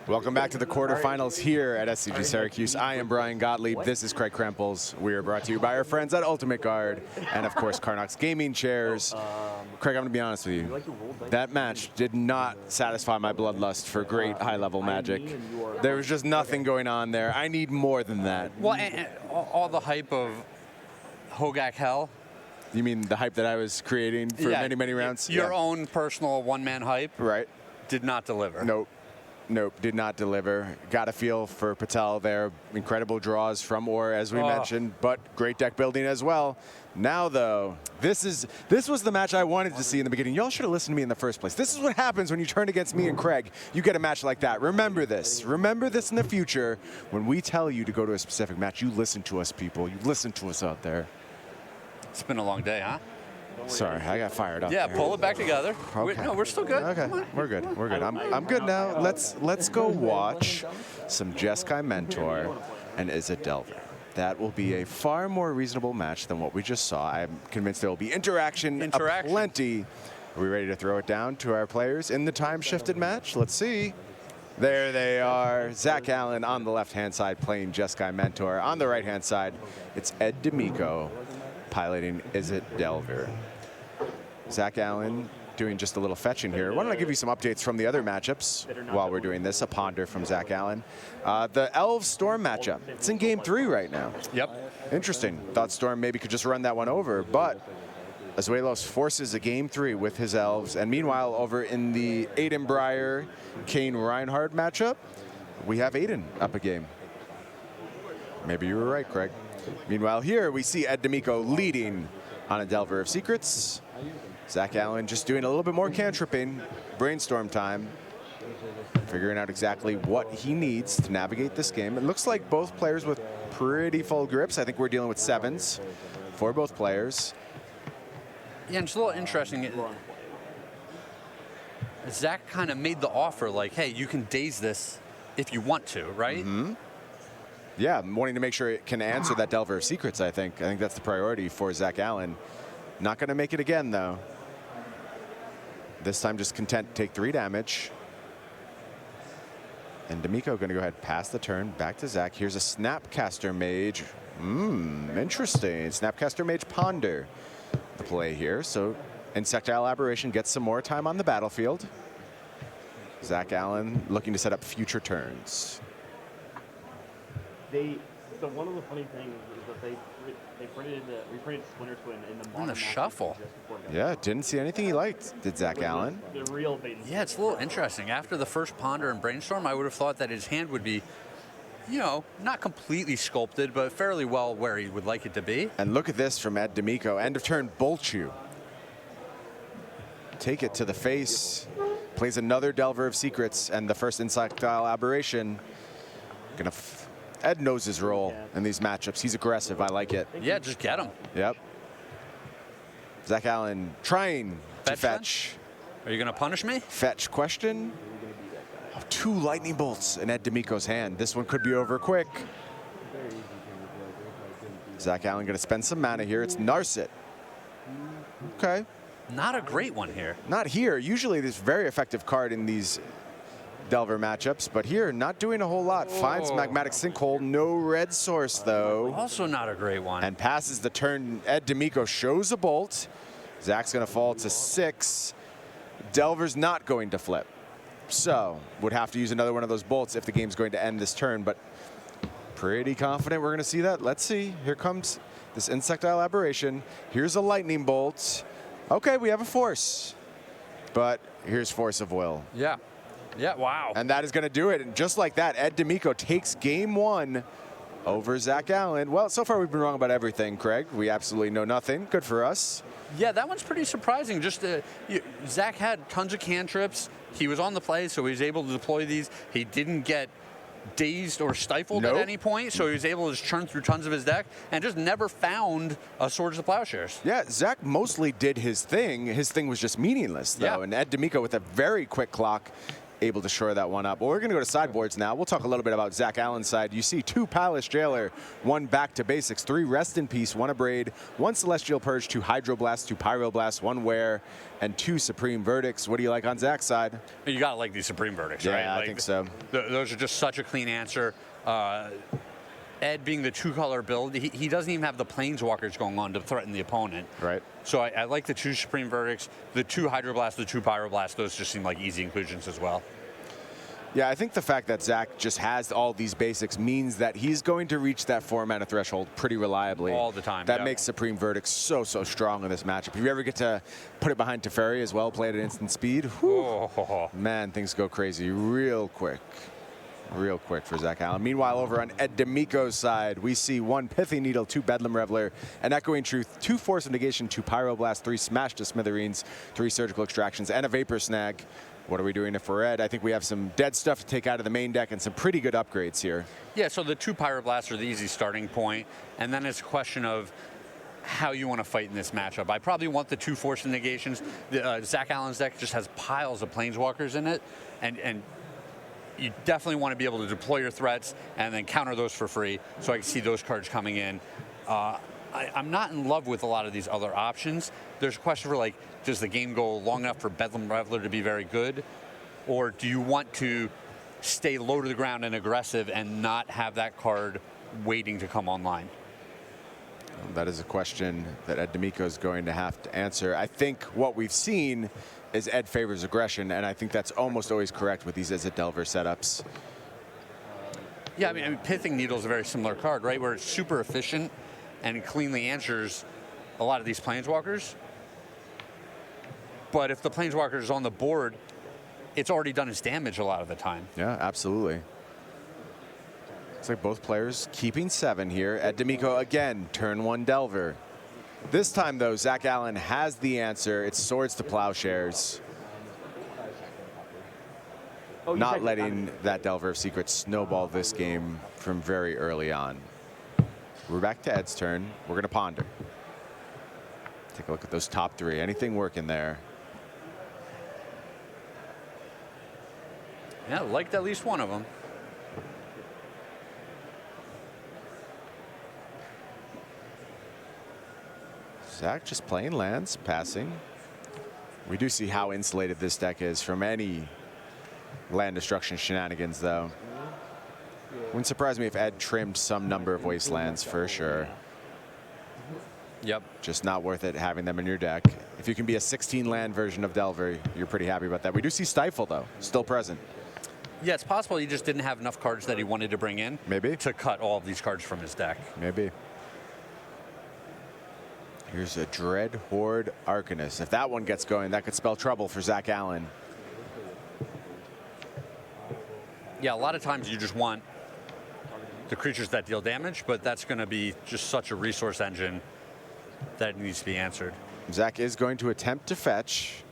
Welcome back to the quarterfinals here at SCG Syracuse. I am Brian Gottlieb. This is Craig Krempels. We are brought to you by our friends at Ultimate Guard and, of course, Carnox Gaming Chairs. Craig, I'm going to be honest with you. That match did not satisfy my bloodlust for great high-level Magic. There was just nothing going on there. I need more than that. Well, and all the hype of Hogak Hell. You mean the hype that I was creating for many, many rounds? Your own personal one-man hype? Right. Did not deliver. Nope. Nope, did not deliver. Got a feel for Patel there. Incredible draws from Or, as we mentioned, but great deck building as well. Now, though, this was the match I wanted to see in the beginning. Y'all should have listened to me in the first place. This is what happens when you turn against me and Craig. You get a match like that. Remember this. Remember this in the future. When we tell you to go to a specific match, you listen to us, people. You listen to us out there. It's been a long day, huh? Sorry, I got fired up. Yeah, there. pull it back together. Okay. No, we're still good. Okay, we're good. We're good. I'm good now. Let's go watch some Jeskai Mentor and Izzet Delver. That will be a far more reasonable match than what we just saw. I'm convinced there will be interaction. Aplenty. Are we ready to throw it down to our players in the time-shifted match? Let's see. There they are. Zach Allen on the left-hand side playing Jeskai Mentor. On the right-hand side, it's Ed D'Amico piloting Izzet Delver. Zach Allen doing just a little fetching here. Why don't I give you some updates from the other matchups while we're doing this? A ponder from Zach Allen. The Elves Storm matchup. It's in game 3 right now. Yep. Interesting. Thought Storm maybe could just run that one over, but Azuelos forces a game 3 with his Elves. And meanwhile, over in the Aiden Breyer, Kane Reinhardt matchup, we have Aiden up a game. Maybe you were right, Craig. Meanwhile, here we see Ed D'Amico leading on a Delver of Secrets. Zach Allen just doing a little bit more cantripping, brainstorm time, figuring out exactly what he needs to navigate this game. It looks like both players with pretty full grips. I think we're dealing with 7s for both players. Yeah, and it's a little interesting. Zach kind of made the offer like, hey, you can daze this if you want to, right? Mm-hmm. Yeah, wanting to make sure it can answer that Delver of Secrets, I think. I think that's the priority for Zach Allen. Not going to make it again, though. This time just content to take 3 damage. And D'Amico going to go ahead, pass the turn, back to Zach. Here's a Snapcaster Mage. Interesting. Snapcaster Mage Ponder. The play here. So Insectile Aberration gets some more time on the battlefield. Zach Allen looking to set up future turns. So one of the funny things is that we printed Splinter Twin in the shuffle. Yeah, didn't see anything he liked, did Zach Allen. The real bait. Yeah, it's a little interesting. After the first Ponder and Brainstorm, I would have thought that his hand would be, you know, not completely sculpted, but fairly well where he would like it to be. And look at this from Ed D'Amico. End of turn, Bolt You. Take it to the face. Plays another Delver of Secrets and the first Insectile Aberration. Ed knows his role in these matchups. He's aggressive. I like it. Yeah, just get him. Yep. Zach Allen trying to fetch. Are you going to punish me? Fetch question. 2 lightning bolts in Ed D'Amico's hand. This one could be over quick. Zach Allen going to spend some mana here. It's Narset. Okay. Not a great one here. Not here. Usually this very effective card in these Delver matchups, but here not doing a whole lot. Finds Magmatic Sinkhole, no red source though. Also not a great one. And passes the turn. Ed D'Amico shows a bolt. Zach's gonna fall to 6. Delver's not going to flip. So would have to use another one of those bolts if the game's going to end this turn, but pretty confident we're gonna see that. Let's see, here comes this Insectile Aberration. Here's a lightning bolt. Okay, we have a force, but here's Force of Will. Yeah. Yeah, wow. And that is going to do it. And just like that, Ed D'Amico takes game 1 over Zach Allen. Well, so far we've been wrong about everything, Craig. We absolutely know nothing. Good for us. Yeah, that one's pretty surprising. Just Zach had tons of cantrips. He was on the play, so he was able to deploy these. He didn't get dazed or stifled at any point, so he was able to just churn through tons of his deck and just never found a Swords to Plowshares. Yeah, Zach mostly did his thing. His thing was just meaningless, though. Yeah. And Ed D'Amico with a very quick clock able to shore that one up. Well, we're going to go to sideboards now. We'll talk a little bit about Zach Allen's side. You see 2 Palace Jailer, 1 Back to Basics, 3 Rest in Peace, 1 Abrade, 1 Celestial Purge, 2 Hydroblast, 2 Pyroblast, 1 Wear, and 2 Supreme Verdicts. What do you like on Zach's side? You got to like these Supreme Verdicts, Yeah, right? I Like, think so. Those are just such a clean answer. Ed being the 2-color build, he doesn't even have the Planeswalkers going on to threaten the opponent. Right. So I like the 2 Supreme Verdicts, the 2 Hydroblast, the 2 Pyroblast. Those just seem like easy inclusions as well. Yeah, I think the fact that Zach just has all these basics means that he's going to reach that 4-mana threshold pretty reliably. All the time, That yeah. makes Supreme Verdict so strong in this matchup. If you ever get to put it behind Teferi as well, play it at instant speed, whew, man, things go crazy real quick. Real quick for Zach Allen. Meanwhile, over on Ed D'Amico's side, we see 1 Pithy Needle, 2 Bedlam Reveler, an Echoing Truth, 2 Force of Negation, 2 Pyroblast, 3 Smash to Smithereens, 3 Surgical Extractions, and a Vapor Snag. What are we doing for Ed? I think we have some dead stuff to take out of the main deck and some pretty good upgrades here. Yeah, so the 2 Pyroblasts are the easy starting point, and then it's a question of how you want to fight in this matchup. I probably want the 2 Force of Negations. Zach Allen's deck just has piles of Planeswalkers in it, and you definitely want to be able to deploy your threats and then counter those for free, so I can see those cards coming in. I'm not in love with a lot of these other options. There's a question for, like, does the game go long enough for Bedlam Reveler to be very good? Or do you want to stay low to the ground and aggressive and not have that card waiting to come online? That is a question that Ed D'Amico is going to have to answer. I think what we've seen is Ed favors aggression, and I think that's almost always correct with these Izzet Delver setups. Yeah, I mean, Pithing Needle is a very similar card, right? Where it's super efficient and cleanly answers a lot of these Planeswalkers. But if the Planeswalker is on the board, it's already done its damage a lot of the time. Yeah, absolutely. Looks like both players keeping 7 here. Ed D'Amico again, turn 1 Delver. This time, though, Zach Allen has the answer. It's Swords to Plowshares. Not letting that Delver of Secrets snowball this game from very early on. We're back to Ed's turn. We're going to ponder. Take a look at those top 3. Anything working there? Yeah, liked at least one of them. Zach just playing lands, passing. We do see how insulated this deck is from any land destruction shenanigans, though. Wouldn't surprise me if Ed trimmed some number of wastelands for sure. Yep. Just not worth it having them in your deck. If you can be a 16-land version of Delver, you're pretty happy about that. We do see Stifle, though, still present. Yeah, it's possible he just didn't have enough cards that he wanted to bring in. Maybe. To cut all of these cards from his deck. Maybe. Here's a Dread Horde Arcanist. If that one gets going, that could spell trouble for Zach Allen. Yeah, a lot of times you just want the creatures that deal damage, but that's going to be just such a resource engine that it needs to be answered. Zach is going to attempt to fetch,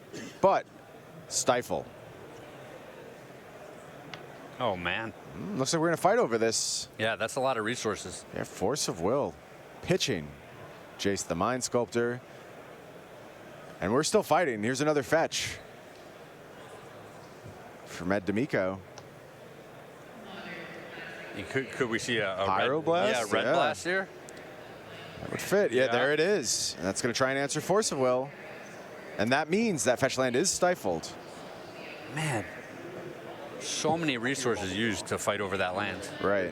but Stifle. Oh, man. Looks like we're going to fight over this. Yeah, that's a lot of resources. Yeah, Force of Will. Pitching. Jace the Mind Sculptor. And we're still fighting. Here's another fetch from Ed D'Amico. Could we see a Pyroblast? red blast here? That would fit. Yeah, there it is. And that's going to try and answer Force of Will. And that means that fetch land is stifled. Man, so many resources used to fight over that land. Right.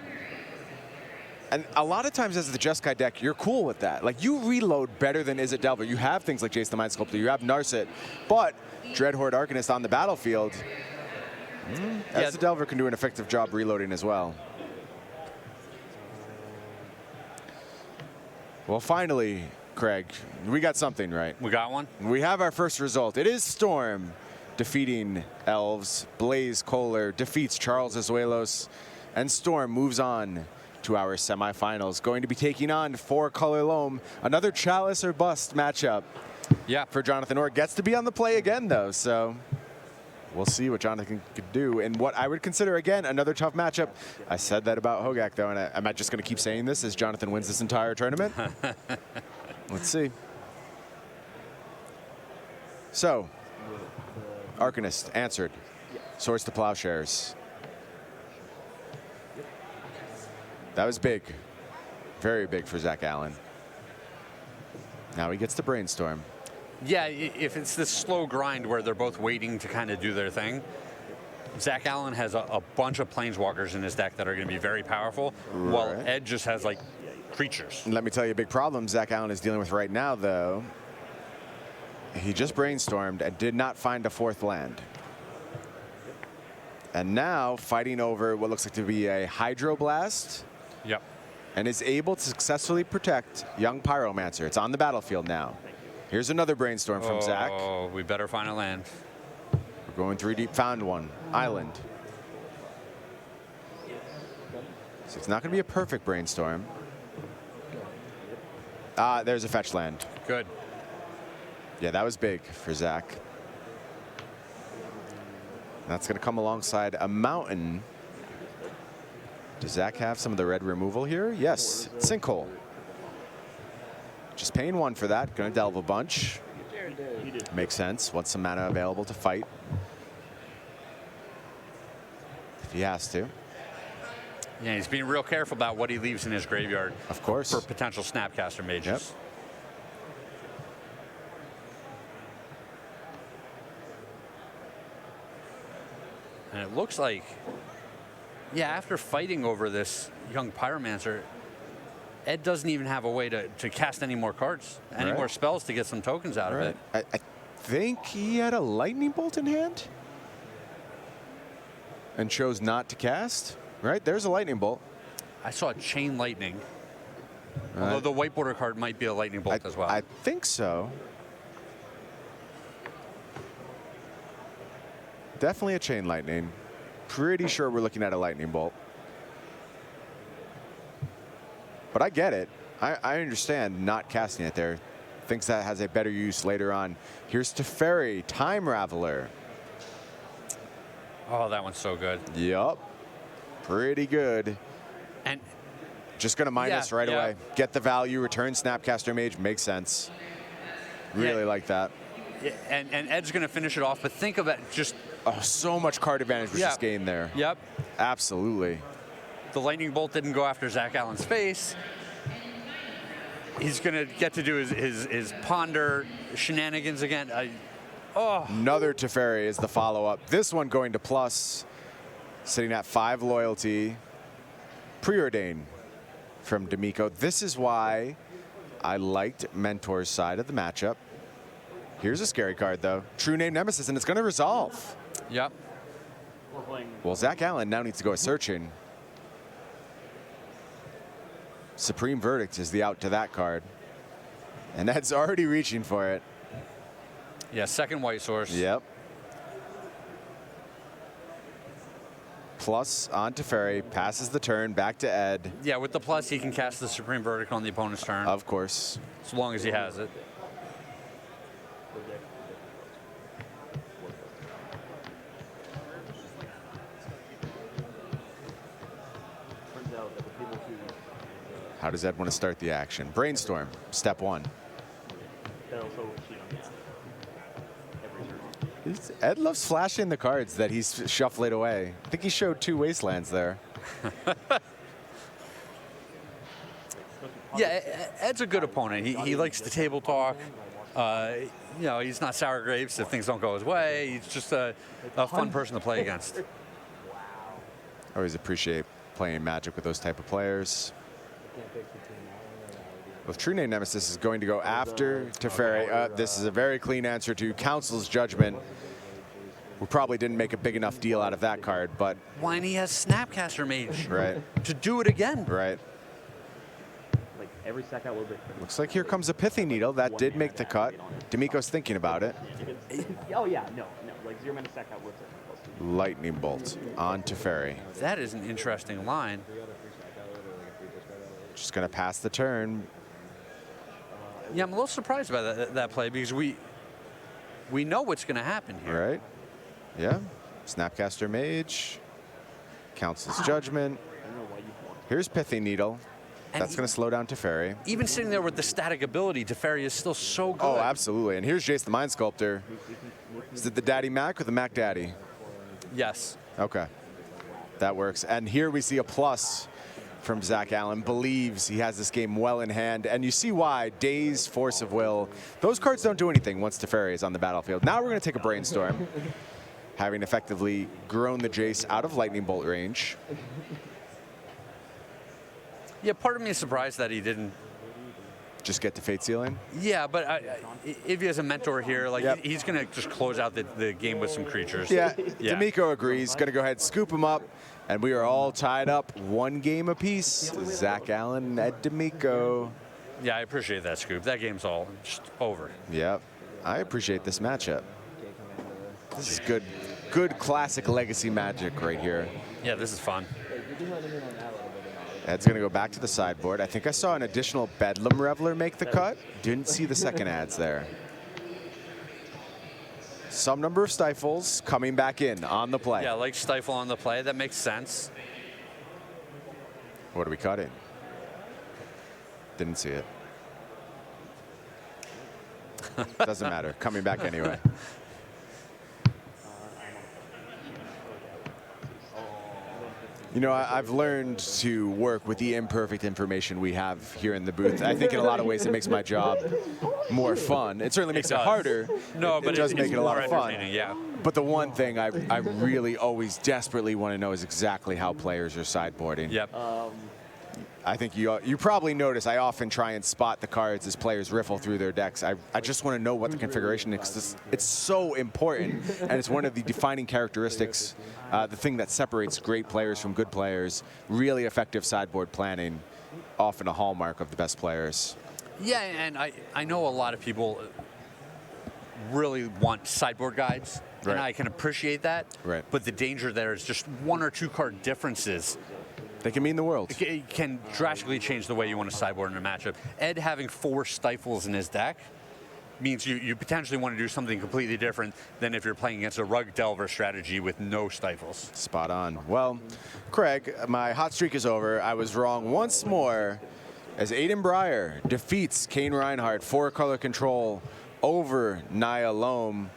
And a lot of times as the Jeskai deck, you're cool with that. Like, you reload better than Izzet Delver. You have things like Jace the Mind Sculptor. You have Narset. But Dreadhorde Arcanist on the battlefield, Izzet Delver can do an effective job reloading as well. Well, finally, Craig, we got something right. We got one? We have our first result. It is Storm. defeating Elves. Blaze Kohler defeats Charles Azuelos. And Storm moves on to our semifinals. Going to be taking on Four Color Loam. Another Chalice or Bust matchup. Yeah. For Jonathan Orr. Gets to be on the play again, though. So we'll see what Jonathan could do. And what I would consider, again, another tough matchup. I said that about Hogak, though. And am I just going to keep saying this as Jonathan wins this entire tournament? Let's see. So, Arcanist answered. Swords to Plowshares. That was big. Very big for Zach Allen. Now he gets to Brainstorm. Yeah, if it's this slow grind where they're both waiting to kind of do their thing, Zach Allen has a bunch of Planeswalkers in his deck that are going to be very powerful, while Ed just has, like, creatures. Let me tell you a big problem Zach Allen is dealing with right now, though. He just brainstormed and did not find a fourth land. And now fighting over what looks like to be a Hydroblast. Yep. And is able to successfully protect young Pyromancer. It's on the battlefield now. Here's another brainstorm from Zach. Oh, we better find a land. We're going 3 deep, found one. Island. So it's not going to be a perfect brainstorm. There's a fetch land. Good. Yeah, that was big for Zach. That's going to come alongside a mountain. Does Zach have some of the red removal here? Yes, Sinkhole. Just paying 1 for that. Going to delve a bunch. Makes sense. Wants some mana available to fight. If he has to. Yeah, he's being real careful about what he leaves in his graveyard. Of course. For potential Snapcaster Mages. Yep. And it looks like, yeah, after fighting over this young Pyromancer, Ed doesn't even have a way to cast any more cards, any more spells to get some tokens out of it. I think he had a Lightning Bolt in hand and chose not to cast. Right, there's a Lightning Bolt. I saw a Chain Lightning. Although the white border card might be a Lightning Bolt as well. I think so. Definitely a Chain Lightning. Pretty sure we're looking at a Lightning Bolt. But I get it. I understand not casting it there. Thinks that has a better use later on. Here's Teferi, Time Raveler. Oh, that one's so good. Yup. Pretty good. And just going to minus right away. Get the value, return Snapcaster Mage. Makes sense. Really like that. Yeah, and Ed's going to finish it off, but think of it just... Oh, so much card advantage was just gained there. Yep. Absolutely. The Lightning Bolt didn't go after Zach Allen's face. He's going to get to do his Ponder shenanigans again. Another Teferi is the follow-up. This one going to plus, sitting at 5 loyalty. Preordain from D'Amico. This is why I liked Mentor's side of the matchup. Here's a scary card, though. True Name Nemesis, and it's going to resolve. Yep. Well, Zach Allen now needs to go a searching. Supreme Verdict is the out to that card. And Ed's already reaching for it. Yeah, second white source. Yep. Plus on Teferi, passes the turn, back to Ed. Yeah, with the plus, he can cast the Supreme Verdict on the opponent's turn. Of course. As long as he has it. How does Ed want to start the action? Brainstorm, step 1. Ed loves flashing the cards that he's shuffling away. I think he showed 2 Wastelands there. Yeah, Ed's a good opponent. He likes to table talk. You know, he's not sour grapes if things don't go his way. He's just a fun person to play against. Always appreciate playing Magic with those type of players. Well, True Name Nemesis is going to go after Teferi. This is a very clean answer to Council's Judgment. We probably didn't make a big enough deal out of that card, but... Why, and he has Snapcaster Mage. Right. To do it again. Right. every stack out a little bit. Looks like here comes a Pithy Needle. That did make the cut. D'Amico's thinking about it. Oh yeah, no, like 0 mana stack out with it. Lightning Bolt on Teferi. That is an interesting line. Just going to pass the turn. Yeah, I'm a little surprised by that play because we know what's going to happen here. Right? Yeah. Snapcaster Mage. Council's Judgment. Here's Pithy Needle. And That's going to slow down Teferi. Even sitting there with the static ability, Teferi is still so good. Oh, absolutely. And here's Jace the Mind Sculptor. Is it the Daddy Mac or the Mac Daddy? Yes. Okay. That works. And here we see a plus from Zach Allen. Believes he has this game well in hand. And you see why. Daze, Force of Will. Those cards don't do anything once Teferi is on the battlefield. Now we're going to take a Brainstorm. Having effectively grown the Jace out of Lightning Bolt range. Yeah, part of me is surprised that he didn't. Just get to Fate Sealing? Yeah, but if he has a mentor here, like Yep. he's going to just close out the game with some creatures. Yeah, D'Amico agrees. Going to go ahead and scoop him up. And we are all tied up 1 game apiece. Zach Allen and D'Amico. Yeah, I appreciate that, Scoop. That game's all just over. Yep. I appreciate this matchup. This is good classic Legacy Magic right here. Yeah, this is fun. Ed's going to go back to the sideboard. I think I saw an additional Bedlam Reveler make the cut. Didn't see the second ads there. Some number of Stifles coming back in on the play. Yeah, like Stifle on the play. That makes sense. What are we cutting? Didn't see it. Doesn't matter. Coming back anyway. You know, I've learned to work with the imperfect information we have here in the booth. I think in a lot of ways it makes my job more fun. It certainly makes it harder. No, but it does make it a lot of fun. Yeah. But the one thing I really always desperately want to know is exactly how players are sideboarding. Yep. I think you probably notice I often try and spot the cards as players riffle through their decks. I just want to know what the configuration is. It's so important, and it's one of the defining characteristics, the thing that separates great players from good players. Really effective sideboard planning, often a hallmark of the best players. Yeah, and I know a lot of people really want sideboard guides, Right. and I can appreciate that. Right. But the danger there is just 1 or 2 card differences. They can mean the world. It can drastically change the way you want to sideboard in a matchup. Ed having 4 Stifles in his deck means you potentially want to do something completely different than if you're playing against a Rug Delver strategy with no Stifles. Spot on. Well, Craig, my hot streak is over. I was wrong once more as Aiden Breyer defeats Kane Reinhardt 4-color control over Nia Loam.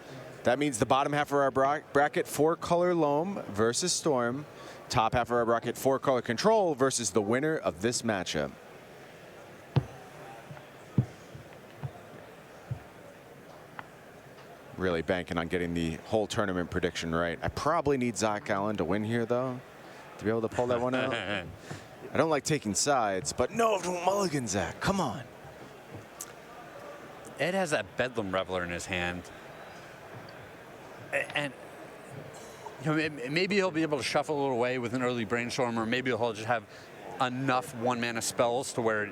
That means the bottom half of our bracket, 4-color Loam versus Storm. Top half of our bracket, 4-color control versus the winner of this matchup. Really banking on getting the whole tournament prediction right. I probably need Zach Allen to win here, though, to be able to pull that one out. I don't like taking sides, but no, don't mulligan, Zach. Come on. Ed has that Bedlam Reveler in his hand. And you know, maybe he'll be able to shuffle it away with an early Brainstorm, or maybe he'll just have enough 1-mana spells to where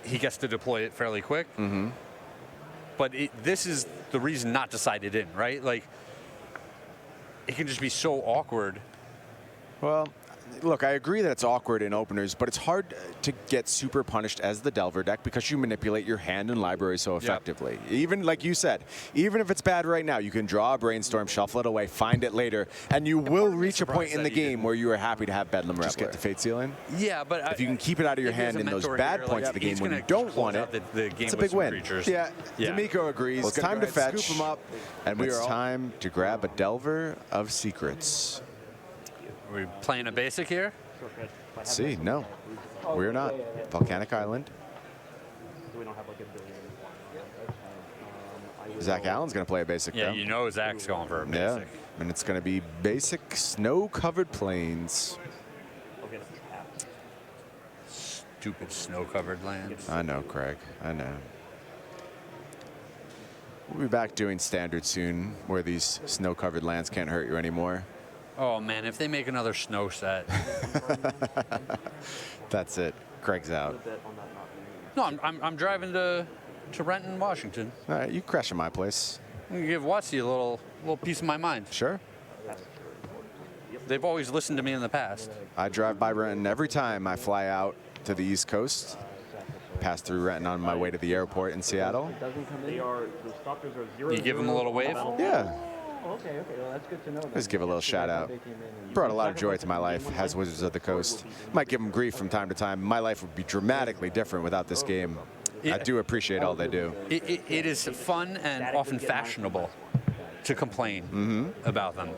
he gets to deploy it fairly quick. Mm-hmm. But this is the reason not to side it in, right? Like, it can just be so awkward. Well, look, I agree that it's awkward in openers, but it's hard to get super punished as the Delver deck because you manipulate your hand and library so effectively. Yep. Even like you said, even if it's bad right now, you can draw a Brainstorm, shuffle it away, find it later, and you will reach a point in the game where you are happy to have Bedlam Reveler. Just get the Fate Sealing. Yeah, but if you can keep it out of your hand in those bad points of the game when you don't want it, it's a big win. Yeah, D'Amico agrees. Well, it's time to fetch, scoop him up, and it's time to grab a Delver of Secrets. Are we playing a basic here? Let's see, no, we're not. Volcanic Island. Zach Allen's going to play a basic, yeah, though. You know Zach's going for a basic. Yeah, and it's going to be basic snow-covered plains. Stupid snow-covered lands. I know, Craig, I know. We'll be back doing standard soon, where these snow-covered lands can't hurt you anymore. Oh, man, if they make another snow set. That's it. Craig's out. No, I'm driving to Renton, Washington. All right, you crash at my place. I'm gonna give Watsy a little piece of my mind. Sure. They've always listened to me in the past. I drive by Renton every time I fly out to the East Coast. Pass through Renton on my way to the airport in Seattle. They are, the stoppers are 0. You give them a little wave? Yeah. Oh, okay. Well, that's good to know. Just give a little shout out. Brought a lot of joy to my life as Wizards of the Coast. Might give them grief from time to time. My life would be dramatically different without this game. I do appreciate all they do. It is fun and often fashionable to complain about them.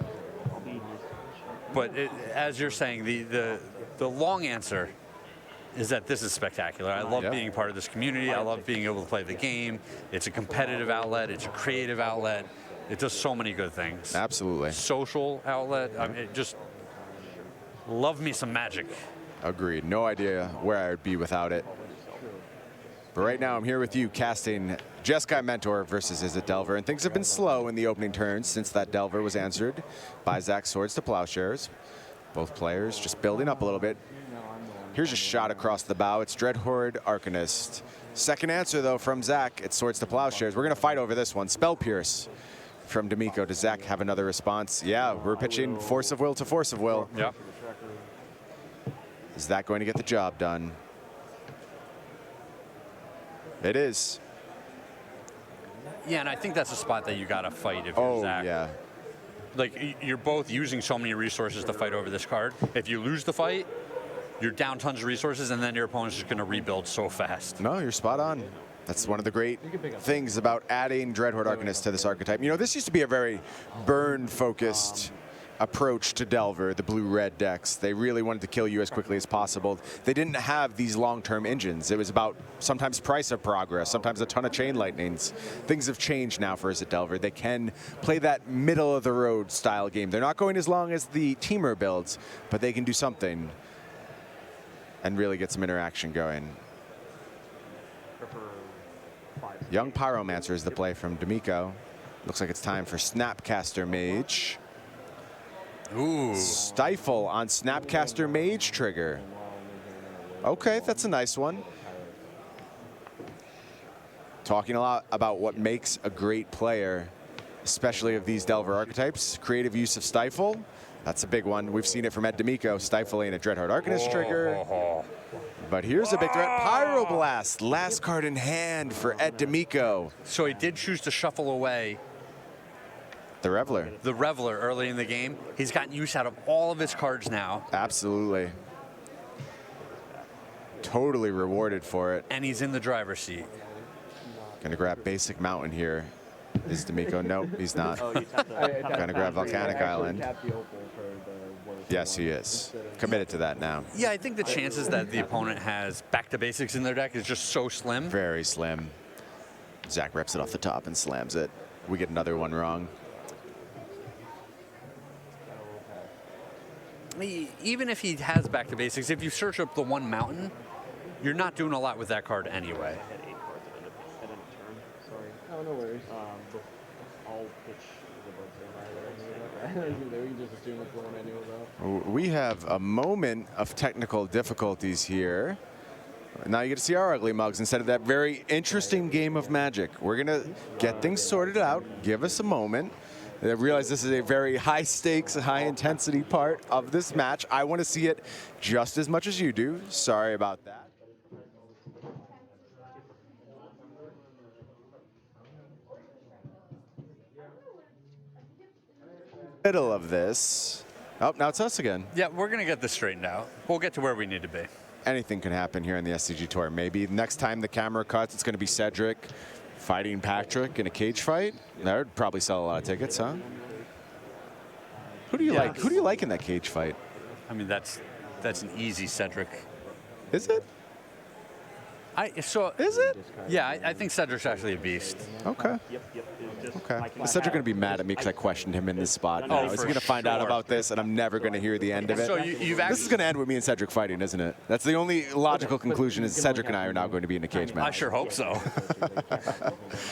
But as you're saying, the long answer is that this is spectacular. I love being part of this community. I love being able to play the game. It's a competitive outlet. It's a creative outlet. It does so many good things. Absolutely. Social outlet. I mean, just love me some Magic. Agreed. No idea where I would be without it. But right now I'm here with you casting Jeskai Mentor versus Is It Delver. And things have been slow in the opening turns since that Delver was answered by Zach's Swords to Plowshares. Both players just building up a little bit. Here's a shot across the bow. It's Dreadhorde Arcanist. Second answer, though, from Zach. It's Swords to Plowshares. We're going to fight over this one. Spell Pierce from D'Amico. Does Zach have another response? Yeah, we're pitching Force of Will to Force of Will. Yep. Is that going to get the job done? It is. Yeah, and I think that's a spot that you got to fight if you're Zach. Yeah. Like, you're both using so many resources to fight over this card. If you lose the fight, you're down tons of resources, and then your opponent's just going to rebuild so fast. No, you're spot on. That's one of the great things about adding Dreadhorde Arcanist to this archetype. You know, this used to be a very burn-focused approach to Delver, the blue-red decks. They really wanted to kill you as quickly as possible. They didn't have these long-term engines. It was about sometimes price of progress, sometimes a ton of chain lightnings. Things have changed now for Is It Delver. They can play that middle-of-the-road style game. They're not going as long as the teamer builds, but they can do something and really get some interaction going. Young Pyromancer is the play from D'Amico. Looks like it's time for Snapcaster Mage. Ooh. Stifle on Snapcaster Mage trigger. Okay, that's a nice one. Talking a lot about what makes a great player, especially of these Delver archetypes. Creative use of Stifle. That's a big one. We've seen it from Ed D'Amico, stifling a Dreadhorde Arcanist trigger. But here's a big threat. Pyroblast, last card in hand for Ed D'Amico. So he did choose to shuffle away the Reveler. The Reveler early in the game. He's gotten use out of all of his cards now. Absolutely. Totally rewarded for it. And he's in the driver's seat. Gonna grab Basic Mountain here. Is D'Amico? Nope, he's not. Gonna grab Volcanic Island. Yes, he is. Committed to that now. Yeah, I think the chances that the opponent has back to basics in their deck is just so slim. Very slim. Zach rips it off the top and slams it. We get another one wrong. Even if he has back to basics, if you search up the one mountain, you're not doing a lot with that card anyway. I had 8 cards at end of turn. Sorry. Oh, no worries. I'll pitch the birds in. We can just assume it's one anyway, though. We have a moment of technical difficulties here. Now you get to see our ugly mugs instead of that very interesting game of Magic. We're going to get things sorted out. Give us a moment. I realize this is a very high stakes, high intensity part of this match. I want to see it just as much as you do. Sorry about that. Middle of this. Oh, now it's us again. Yeah, we're going to get this straightened out. We'll get to where we need to be. Anything can happen here in the SCG Tour. Maybe next time the camera cuts, it's going to be Cedric fighting Patrick in a cage fight. That would probably sell a lot of tickets, huh? Who do you like? Who do you like in that cage fight? I mean, that's an easy Cedric. Is it? Is it? Yeah, I think Cedric's actually a beast. Okay. Okay. Is Cedric going to be mad at me because I questioned him in this spot now? Is he going to find out about this and I'm never going to hear the end of it? So this is going to end with me and Cedric fighting, isn't it? That's the only logical conclusion is Cedric and I are now going to be in a cage match. I sure hope so.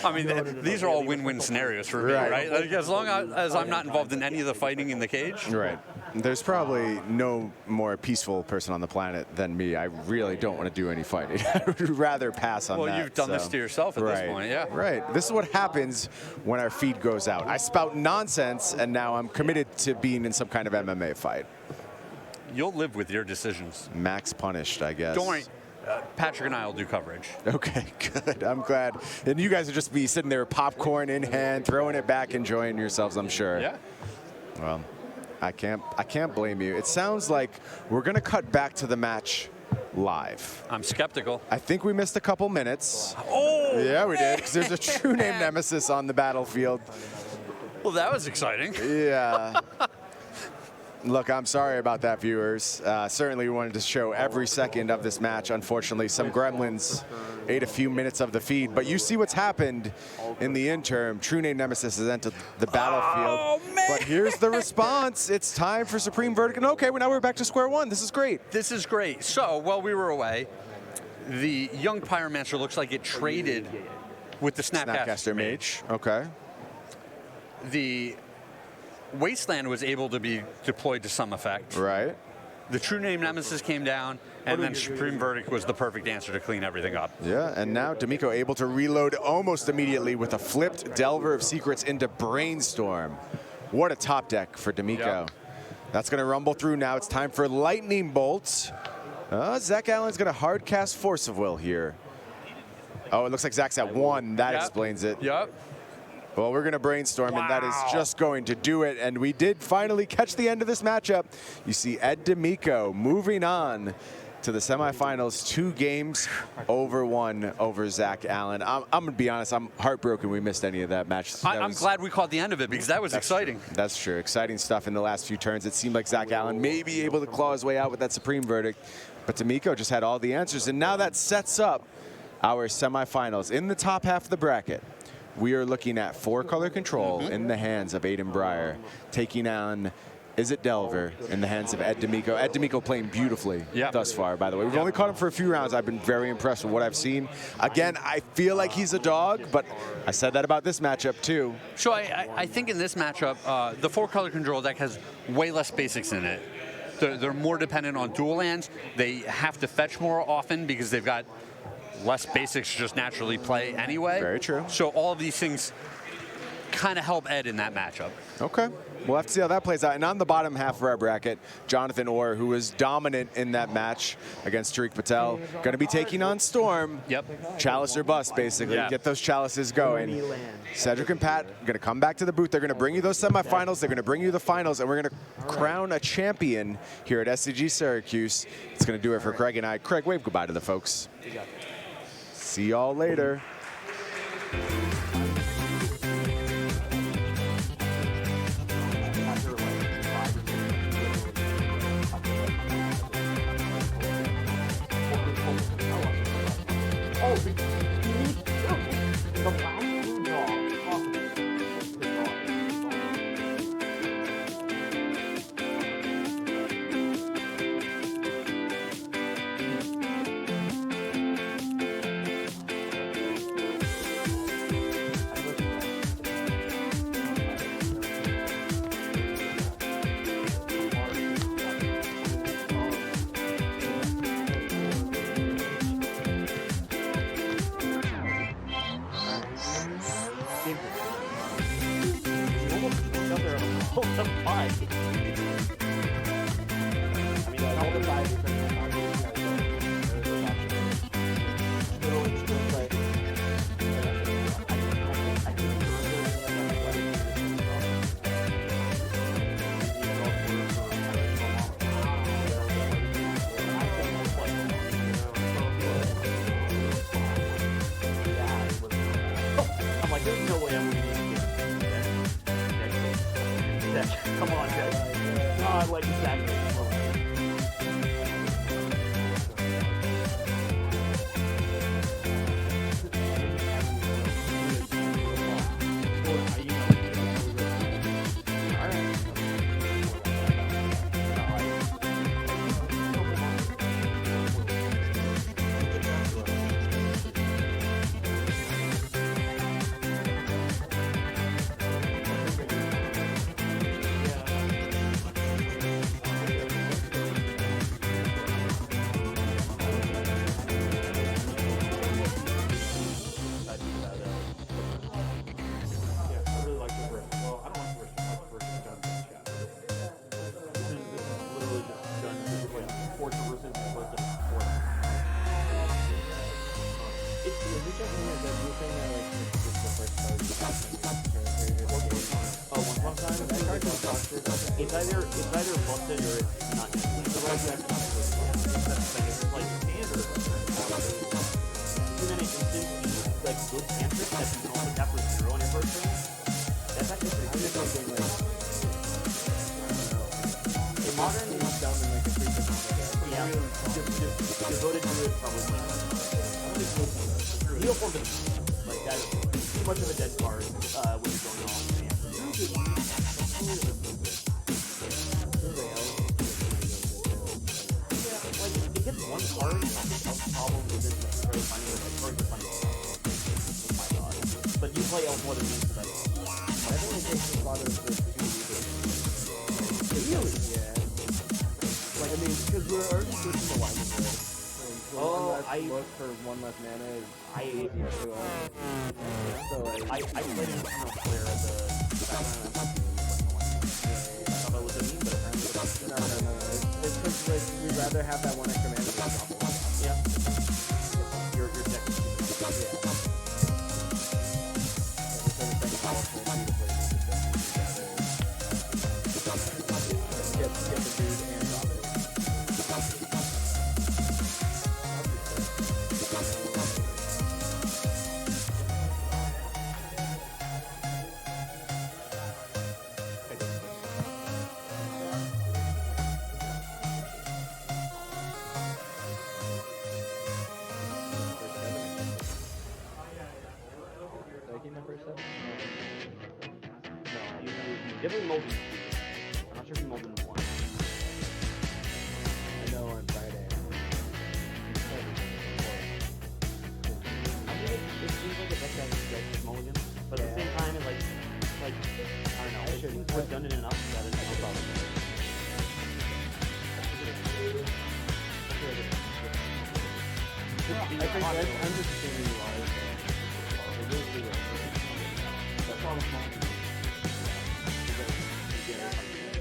I mean, these are all win-win scenarios for me, right? Like, as long as I'm not involved in any of the fighting in the cage. Right. There's probably no more peaceful person on the planet than me. I really don't want to do any fighting. I would rather pass on that. Well, you've done this to yourself at this point, yeah. Right. This is what happens when our feed goes out. I spout nonsense, and now I'm committed to being in some kind of MMA fight. You'll live with your decisions. Max punished, I guess. Don't worry. Patrick and I will do coverage. Okay, good. I'm glad. And you guys will just be sitting there, popcorn in hand, throwing it back, enjoying yourselves, I'm sure. Yeah. Well, I can't blame you. It sounds like we're going to cut back to the match live. I'm skeptical. I think we missed a couple minutes. Oh! Yeah, we did, because there's a true name nemesis on the battlefield. Well, that was exciting. Yeah. Look, I'm sorry about that, viewers. Certainly we wanted to show every second of this match. Unfortunately, some gremlins ate a few minutes of the feed. But you see what's happened in the interim. True Name Nemesis has entered the battlefield. Oh, man. But here's the response. It's time for Supreme Verdict. And okay, well, now we're back to square one. This is great. This is great. So, while we were away, the young Pyromancer looks like it traded with the Snapcaster Mage. Okay. The Wasteland was able to be deployed to some effect. Right. The True Name Nemesis came down, and then Supreme Verdict was the perfect answer to clean everything up. Yeah, and now D'Amico able to reload almost immediately with a flipped Delver of Secrets into Brainstorm. What a top deck for D'Amico. Yep. That's going to rumble through now. It's time for Lightning Bolt. Zach Allen's going to hard cast Force of Will here. Oh, it looks like Zach's at 1. That explains it. Yep. Well, we're going to Brainstorm, and that is just going to do it. And we did finally catch the end of this matchup. You see Ed D'Amico moving on to the semifinals, 2 games over 1 over Zach Allen. I'm going to be honest, I'm heartbroken we missed any of that match. I'm glad we caught the end of it because that was exciting. True. That's true. Exciting stuff in the last few turns. It seemed like Zach Allen may be able to claw his way out with that Supreme Verdict, but D'Amico just had all the answers. And now that sets up our semifinals in the top half of the bracket. We are looking at 4-color control in the hands of Aiden Breyer, taking on Is It Delver in the hands of Ed D'Amico. Ed D'Amico playing beautifully thus far, by the way. We've only caught him for a few rounds. I've been very impressed with what I've seen. Again, I feel like he's a dog, but I said that about this matchup too. So I think in this matchup, the 4-color control deck has way less basics in it. They're more dependent on dual lands. They have to fetch more often because they've got less basics to just naturally play anyway. Very true. So all of these things kind of help Ed in that matchup. Okay. We'll have to see how that plays out. And on the bottom half of our bracket, Jonathan Orr, who was dominant in that match against Tariq Patel, going to be taking on Storm. Yep. Chalice or bust, basically. Yeah. Get those chalices going. Cedric and Pat going to come back to the booth. They're going to bring you those semifinals. They're going to bring you the finals. And we're going to crown a champion here at SCG Syracuse. It's going to do it for Craig and I. Craig, wave goodbye to the folks. See y'all later. I'm like, there's no way I'm going to get that. Come on, Ted. Oh, I like that. It's either busted or it's not. That's the thing. It's like standard. Too many instances like good cantrips that you can only tap for 0 on your first turn. That's actually pretty good. In modern, it's dumb in like a 3%. Yeah, devoted to it probably. Neoform is like that. Too much of a dead card when you're going on. Like it gets one card. I think the problem isn't necessarily finding the right card, but finding the oh my god. But you play elf more than me, so that's. I think it takes a lot of the 2 Really? Yeah. Like, I mean, because we're already switching the line of it. So Oh, one less look for 1 less mana is I easier to So, like, I played in Clara as a background. I thought that was a meme, but apparently it was. no. It's because, like, we'd rather have that 1 extra mana than drop it. Yeah. Your deck is Yeah. So instead of spending powerful to play get the dude and drop it. Did I keep my first 7? No, you definitely molded. I'm not sure if you molded in 1. I know on Friday. I mean, it seems like a deck that is like mulligan, but at the same time, it like I don't know, it seems redundant enough that it's no problem. I think I'm just assuming you are. That's all I'm saying.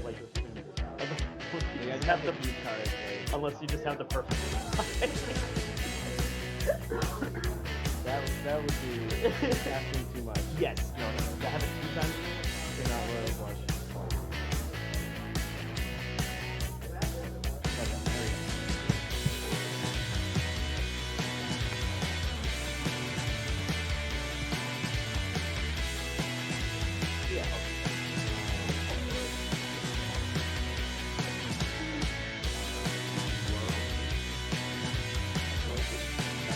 Like, You guys have the beat cards, like, unless you just have the perfect. that would be asking too much. Yes, no. To have it 2 times. You're not royal flush. Okay, there we go.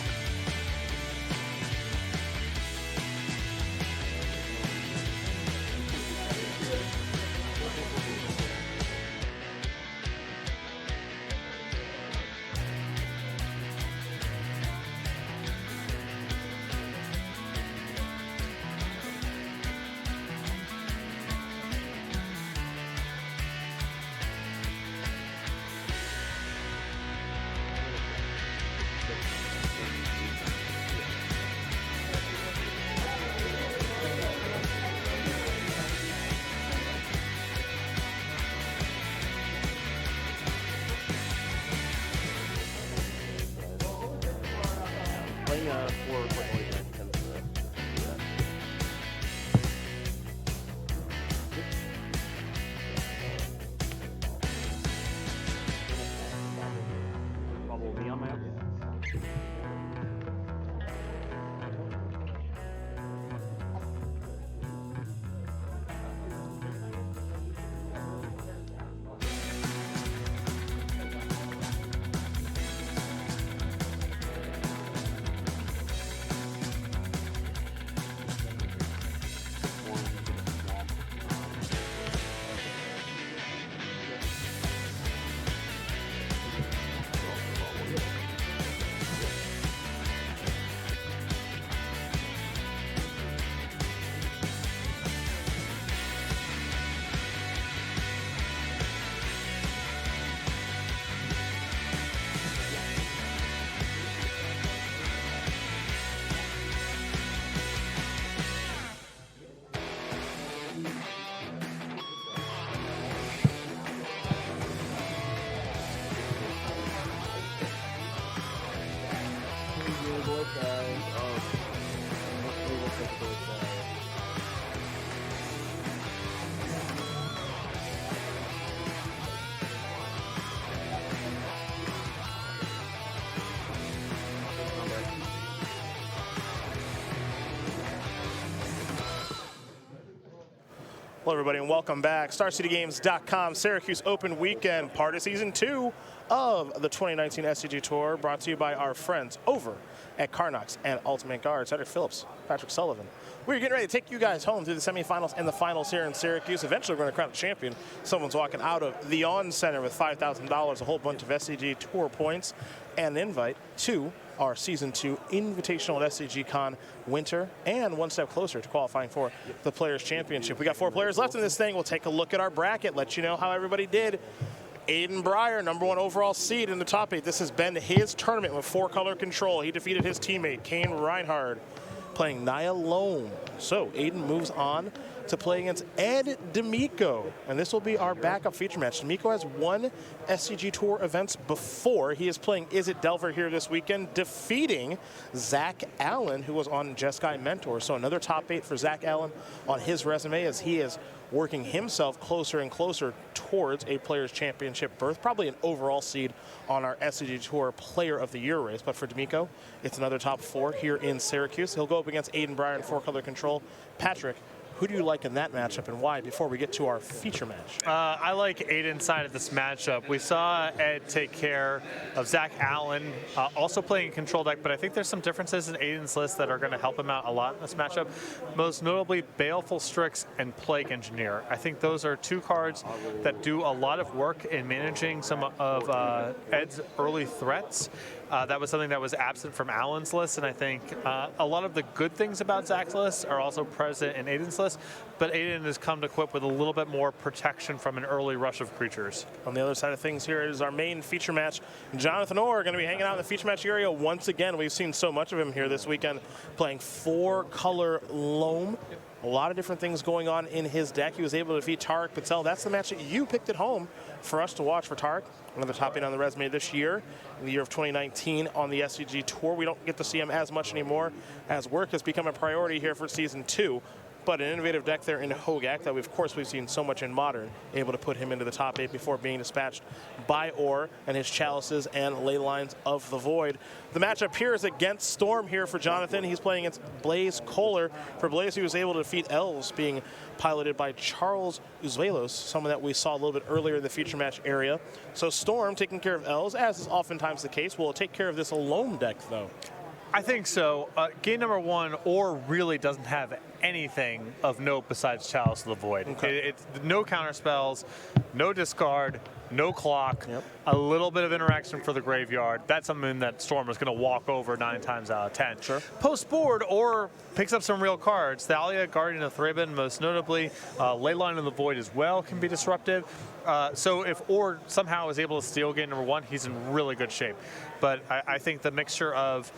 Playing for noise, I think tends to do that. Bubble me on my own. Hello, everybody, and welcome back. StarCityGames.com Syracuse Open Weekend, part of Season 2 of the 2019 SCG Tour, brought to you by our friends over at Carnox and Ultimate Guard. Cedric Phillips, Patrick Sullivan. We're getting ready to take you guys home through the semifinals and the finals here in Syracuse. Eventually, we're going to crown a champion. Someone's walking out of the On Center with $5,000, a whole bunch of SCG Tour points, and an invite to our Season 2 Invitational at SCG Con Winter, and one step closer to qualifying for the Players' Championship. We got 4 players left in this thing. We'll take a look at our bracket, let you know how everybody did. Aiden Breyer, #1 overall seed in the top 8. This has been his tournament with 4-color control. He defeated his teammate, Kane Reinhard, playing Nia Loam. So Aiden moves on to play against Ed D'Amico, and this will be our backup feature match. D'Amico has won SCG Tour events before. He is playing Is It Delver here this weekend, defeating Zach Allen, who was on Jeskai Mentor. So another top 8 for Zach Allen on his resume, as he is working himself closer and closer towards a Players' Championship berth, probably an overall seed on our SCG Tour Player of the Year race. But for D'Amico, it's another top 4 here in Syracuse. He'll go up against Aiden Breyer in 4-color control. Patrick, who do you like in that matchup and why before we get to our feature match? I like Aiden's side of this matchup. We saw Ed take care of Zach Allen, also playing a control deck, but I think there's some differences in Aiden's list that are going to help him out a lot in this matchup. Most notably, Baleful Strix and Plague Engineer. I think those are 2 cards that do a lot of work in managing some of Ed's early threats. That was something that was absent from Allen's list, and I think a lot of the good things about Zach's list are also present in Aiden's list, but Aiden has come to equip with a little bit more protection from an early rush of creatures. On the other side of things here is our main feature match. Jonathan Orr going to be hanging out in the feature match area once again. We've seen so much of him here this weekend, playing 4-color Loam. A lot of different things going on in his deck. He was able to defeat Tarek Patel. That's the match that you picked at home for us to watch for Tarek. Another top 8 on the resume this year, in the year of 2019 on the SCG Tour. We don't get to see him as much anymore, as work has become a priority here for Season 2. But an innovative deck there in Hogak that, of course, we've seen so much in Modern, able to put him into the top 8 before being dispatched by Orr and his Chalices and Ley Lines of the Void. The matchup here is against Storm here for Jonathan. He's playing against Blaze Kohler. For Blaze, he was able to defeat Elves, being piloted by Charles Uzuelos, someone that we saw a little bit earlier in the feature match area. So Storm, taking care of Elves, as is oftentimes the case, will take care of this Alone deck, though. I think so. Game #1, Orr really doesn't have anything of note besides Chalice of the Void. Okay. It's no counter spells, no discard, no clock, a little bit of interaction for the graveyard. That's something that Storm is going to walk over 9 times out of 10. Sure. Post-board, Orr picks up some real cards. Thalia, Guardian of Thraben, most notably. Leyline of the Void as well can be disruptive. So if Orr somehow is able to steal game #1, he's in really good shape. But I think the mixture of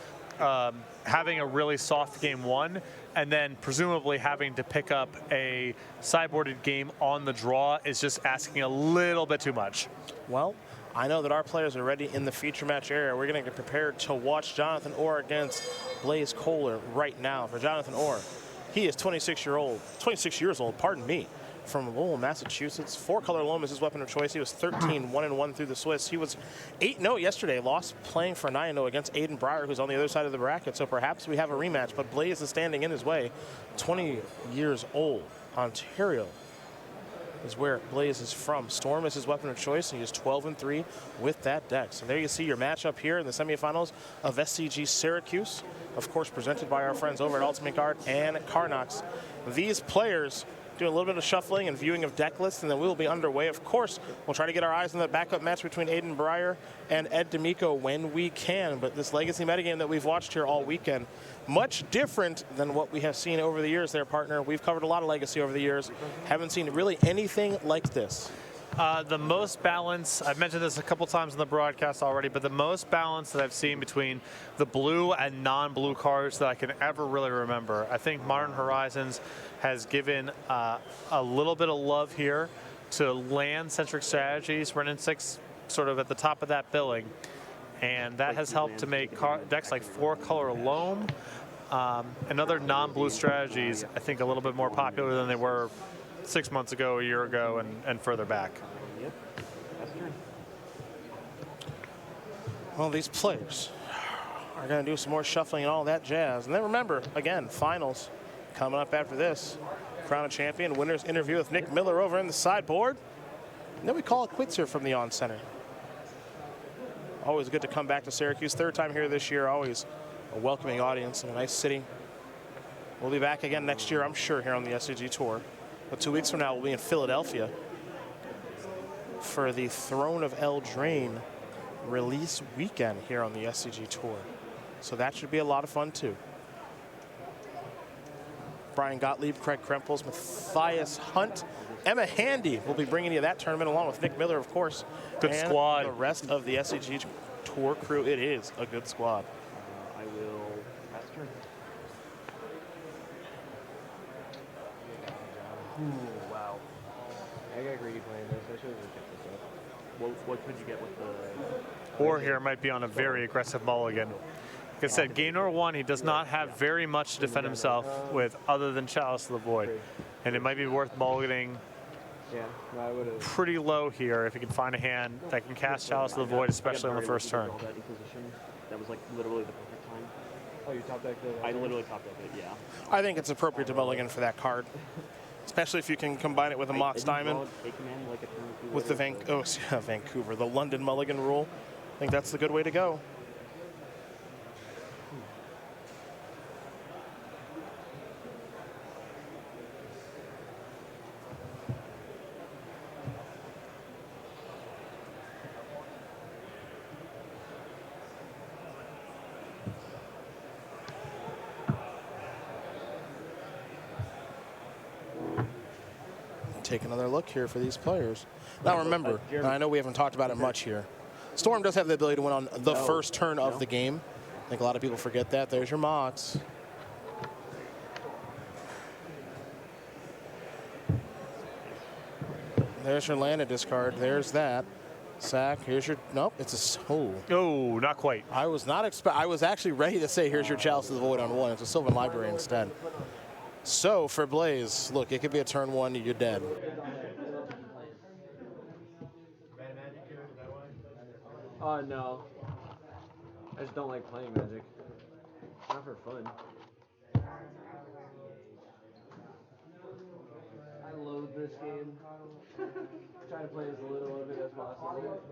having a really soft game 1 and then presumably having to pick up a sideboarded game on the draw is just asking a little bit too much. Well, I know that our players are ready in the feature match area. We're going to get prepared to watch Jonathan Orr against Blaze Kohler right now. For Jonathan Orr, he is 26 years old, pardon me, from Lowell, Massachusetts. 4-color Loam is his weapon of choice. He was 13-1-1 through the Swiss. He was 8-0 yesterday, lost playing for 9-0 against Aiden Breyer, who's on the other side of the bracket. So perhaps we have a rematch, but Blaze is standing in his way. 20 years old. Ontario is where Blaze is from. Storm is his weapon of choice, and he is 12-3 with that deck. So there you see your matchup here in the semifinals of SCG Syracuse, of course presented by our friends over at Ultimate Guard and Carnox. These players doing a little bit of shuffling and viewing of deck lists, and then we will be underway. Of course, we'll try to get our eyes on the backup match between Aiden Breyer and Ed D'Amico when we can. But this legacy metagame that we've watched here all weekend, much different than what we have seen over the years there, partner. We've covered a lot of legacy over the years. Haven't seen really anything like this. The most balance, I've mentioned this a couple times in the broadcast already, but the most balance that I've seen between the blue and non-blue cards that I can ever really remember. I think Modern Horizons has given a little bit of love here to land-centric strategies, Renin 6 sort of at the top of that billing. And that has helped to make decks like 4-color Loam and other non-blue strategies, I think, a little bit more popular than they were 6 months ago, a year ago, and further back. Yep, that's true. Well, these players are going to do some more shuffling and all that jazz. And then remember, again, finals coming up after this. crown a champion. Winner's interview with Nick Miller over in the sideboard. And then we call it quits here from the on-center. Always good to come back to Syracuse. Third time here this year. Always a welcoming audience and a nice city. We'll be back again next year, I'm sure, here on the SCG Tour. But 2 weeks from now, we'll be in Philadelphia for the Throne of Eldraine release weekend here on the SCG Tour. So that should be a lot of fun, too. Brian Gottlieb, Craig Krempels, Matthias Hunt, Emma Handy will be bringing you that tournament along with Nick Miller, of course. Good and squad. The rest of the SCG Tour crew. It is a good squad. I will pass turn. Ooh, wow. I got greedy playing this. I should have kept this up. What could you get with the... Or here might be on a very aggressive mulligan. Like I said, game number 1, he does not have very much to defend himself with other than Chalice of the Void. And it might be worth mulliganing Yeah, I would have. pretty low here if he can find a hand that can cast Chalice of the Void, especially on the first turn. That inquisition. That was like literally the perfect time. Oh, you top decked it? I literally top decked it, yeah. I think it's appropriate to mulligan for that card, especially if you can combine it with a Mox Diamond with the Vancouver, the London mulligan rule. I think that's the good way to go. Take another look here for these players. Now remember, and I know we haven't talked about it much here, Storm does have the ability to win on the first turn of the game. I think a lot of people forget that. There's your Mox. There's your land discard. There's that. Sack. Here's your, nope, it's a soul. Oh, not quite. I was not I was actually ready to say here's your Chalice of the Void on 1. It's a Sylvan Library instead. So for Blaze, look, it could be a turn 1, you're dead. No. I just don't like playing Magic. Not for fun. I loathe this game. Try to play as little of it as possible.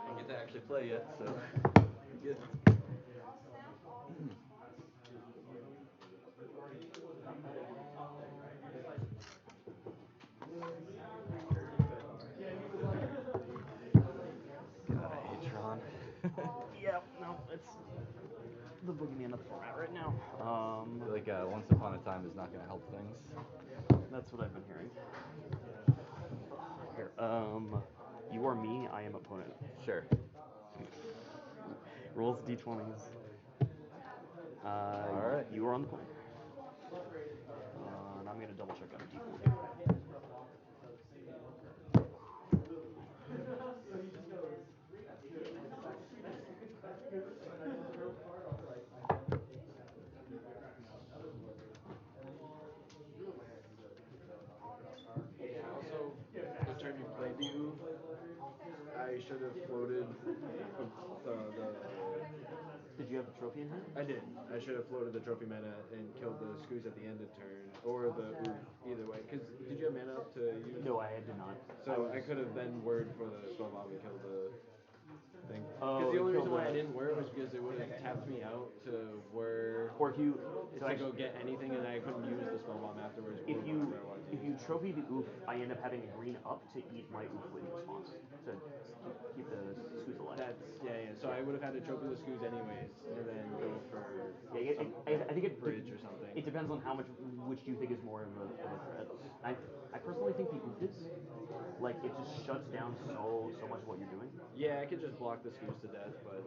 I don't get to actually play yet, so good. God, I hate Tron. Yeah, no, it's the boogeyman of the format right now. I feel like Once Upon a Time is not going to help things. That's what I've been hearing. Here, you are me, I am opponent. Sure. Rolls d20s. Alright. You are on the point. And I'm going to double check on a d20. Also, the turn you played you, I should have floated Did you have a trophy in hand? I did. I should have floated the trophy mana and killed the Scoos at the end of turn, or the either way. Because did you have mana up to use? No, I did not. So I could have been word for the spell bomb and killed the thing. Oh, Because the only you reason killed why I the- didn't wear it was because it would have tapped me out to where Or if you, to go get anything, and I couldn't use the spell bomb afterwards. if or you whatever I wanted to. if you trophy the oof, I end up having a green up to eat my oof win response to keep the Scoos alive. That's yeah. So I would have had to trophy the Scoos anyways, and then go for some I think it bridge or something. It depends on which do you think is more of a threat. I personally think the oof is. Like it just shuts down so much of what you're doing. Yeah, I could just block the Scoos to death, but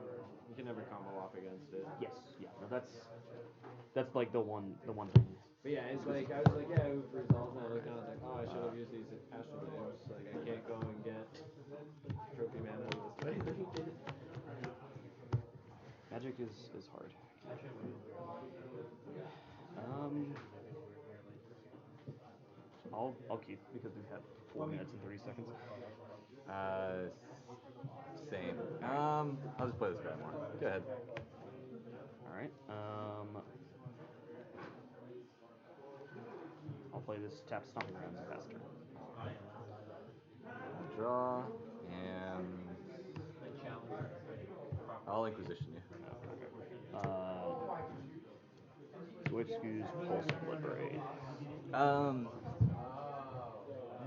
you can never combo off against it. Yes, yeah, no, that's like the one thing. But yeah, it's like I was like, yeah, oof resolves, and I looked down, I was like, oh, I should have used these astral names. Like I can't go and get trophy mana with this. Magic is hard. I'll keep because we've had 4 minutes and 30 seconds. Same. I'll just play this guy more. Go ahead. All right. I'll play this tap stomping grounds faster. Draw, and I'll Inquisition you. Switch Scoos, Pulse Obliterate. None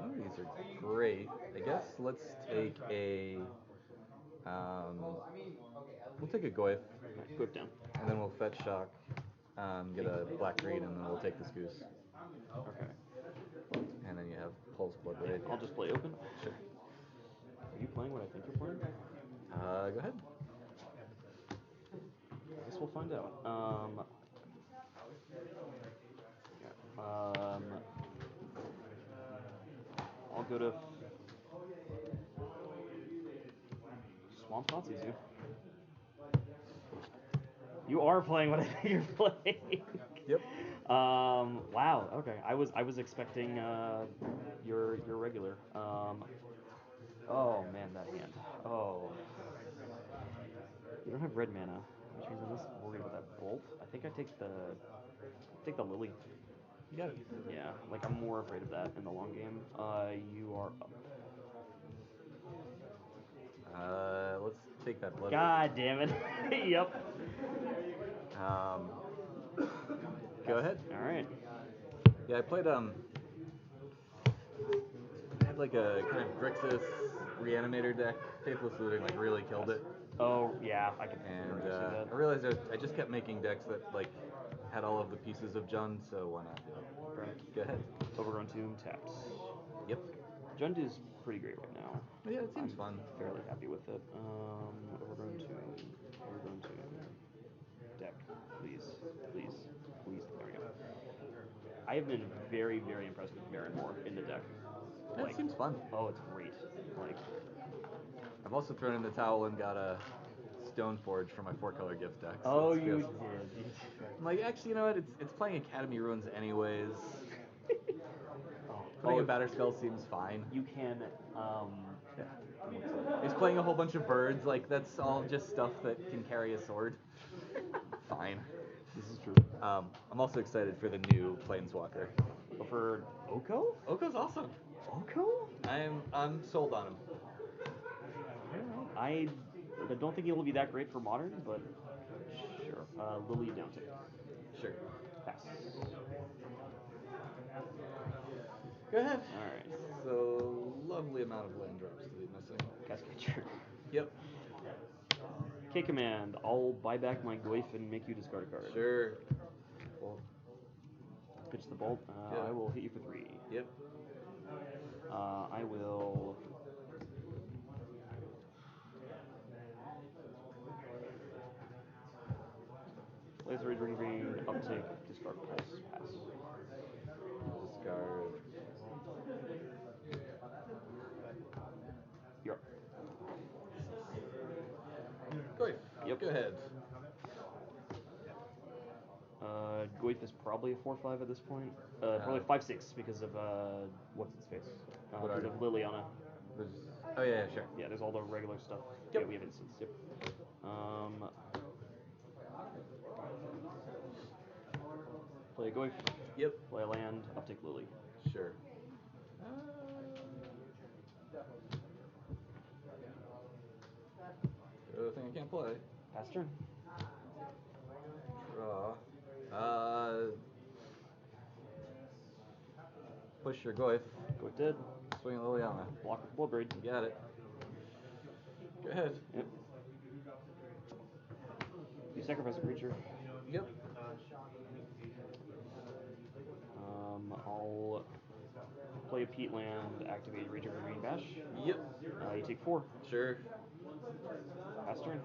of these are great. I guess let's take a. We'll take a Goyf. Put down. And then we'll fetch shock, get a black green, and then we'll take the Scoos. Okay. And then you have Pulse Blood Raid. I'll just play open. Sure. Are you playing what I think you're playing? Go ahead. I guess we'll find out. I'll go to Swamp Thoughtseize you. You are playing what I think you're playing. Yep. Wow. Okay. I was expecting your regular. Oh man, that hand. Oh. You don't have red mana, which means I'm just worried about that bolt. I think I take the lily. You got it. Yeah, like I'm more afraid of that in the long game. You are up. Let's take that blood. God damn it. Yep. Go ahead. All right. Yeah, I played I had like a kind of Grixis Reanimator deck. Faithless Looting like really killed it. Oh yeah, I can. And see that. I realized I just kept making decks that like had all of the pieces of Jund, so why not do it? Right. Go ahead. Overgrown Tomb tapped. Yep. Jund is pretty great right now. Yeah, it seems fun. Fairly happy with it. Overgrown Tomb. Overgrown Tomb. Deck. Please. Please. Please. There we go. I have been very, very impressed with Marin Moore in the deck. That seems fun. Oh, it's great. Like, I've also thrown in the towel and got a Stoneforge for my 4-color gift deck. So oh, it's you just- did. I'm like, actually, you know what? It's playing Academy Ruins anyways. Oh, Playing a Batterspell seems fine. you can. He's playing a whole bunch of birds. Like that's all just stuff that can carry a sword. Fine. This is true. I'm also excited for the new Planeswalker. For Oko? Oko's awesome. Oko? I'm sold on him. I don't think it will be that great for modern, but sure. Lily down tick. Sure. Pass. Go ahead. All right. So lovely amount of land drops to be missing. Cascade. Yep. K command. I'll buy back my Goyf and make you discard a card. Sure. Well, Pitch the bolt. Yeah. I will hit you for 3. yep. I will. Laser Ray Green, uptick, discard pulse, pass. Discard. You're up. Great. Yep. Go ahead. Goyf is probably a 4/5 at this point. Probably 5/6 because of what's its face? Because of Liliana. Oh yeah, sure. Yeah, there's all the regular stuff. Yep. Yeah, we have instance. Yep. Play a Goyf. Yep. Play a land. Uptick Lily. Sure. The other thing I can't play. Pass turn. Draw. Push your Goyf. Go dead. Swing Liliana. Block with Bloodbraid. You got it. Go ahead. Yep. You sacrifice a creature. Yep. I'll play a Peat Land, activate Rage over Green Bash. Yep. You take 4. Sure. Pass turn.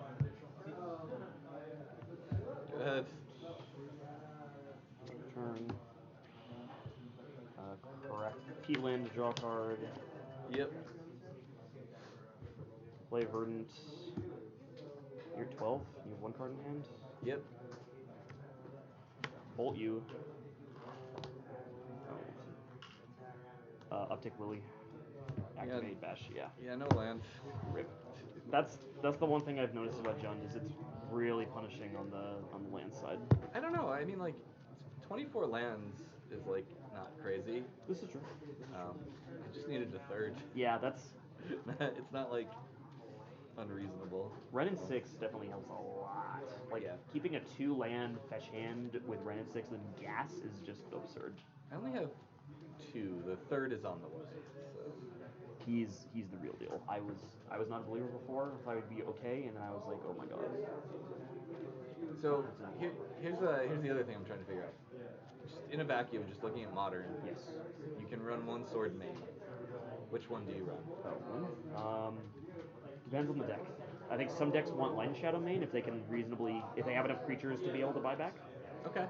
Go ahead. Turn. Correct. Peat Land to draw a card. Yep. Play Verdant. You're 12. You have 1 card in hand. Yep. Bolt you. Uptick Lily. Activate Bash. Yeah. Yeah, no land. Rip. That's the one thing I've noticed about Jund is it's really punishing on the land side. I don't know. I mean, like, 24 lands is like not crazy. This is true. I just needed a third. Yeah, that's It's not like unreasonable. Ren and 6 definitely helps a lot. Like Yeah. keeping a 2 land fetch hand with Ren and 6 and gas is just absurd. I only have 2. The third is on the way. So. He's the real deal. I was not a believer before. I thought he'd be okay, and then I was like, oh my god. So here's the other thing I'm trying to figure out. Just in a vacuum, just looking at modern. Yes. You can run 1 sword main. Which one do you run? Depends on the deck. I think some decks want Light and Shadow main if they have enough creatures to be able to buy back. Okay.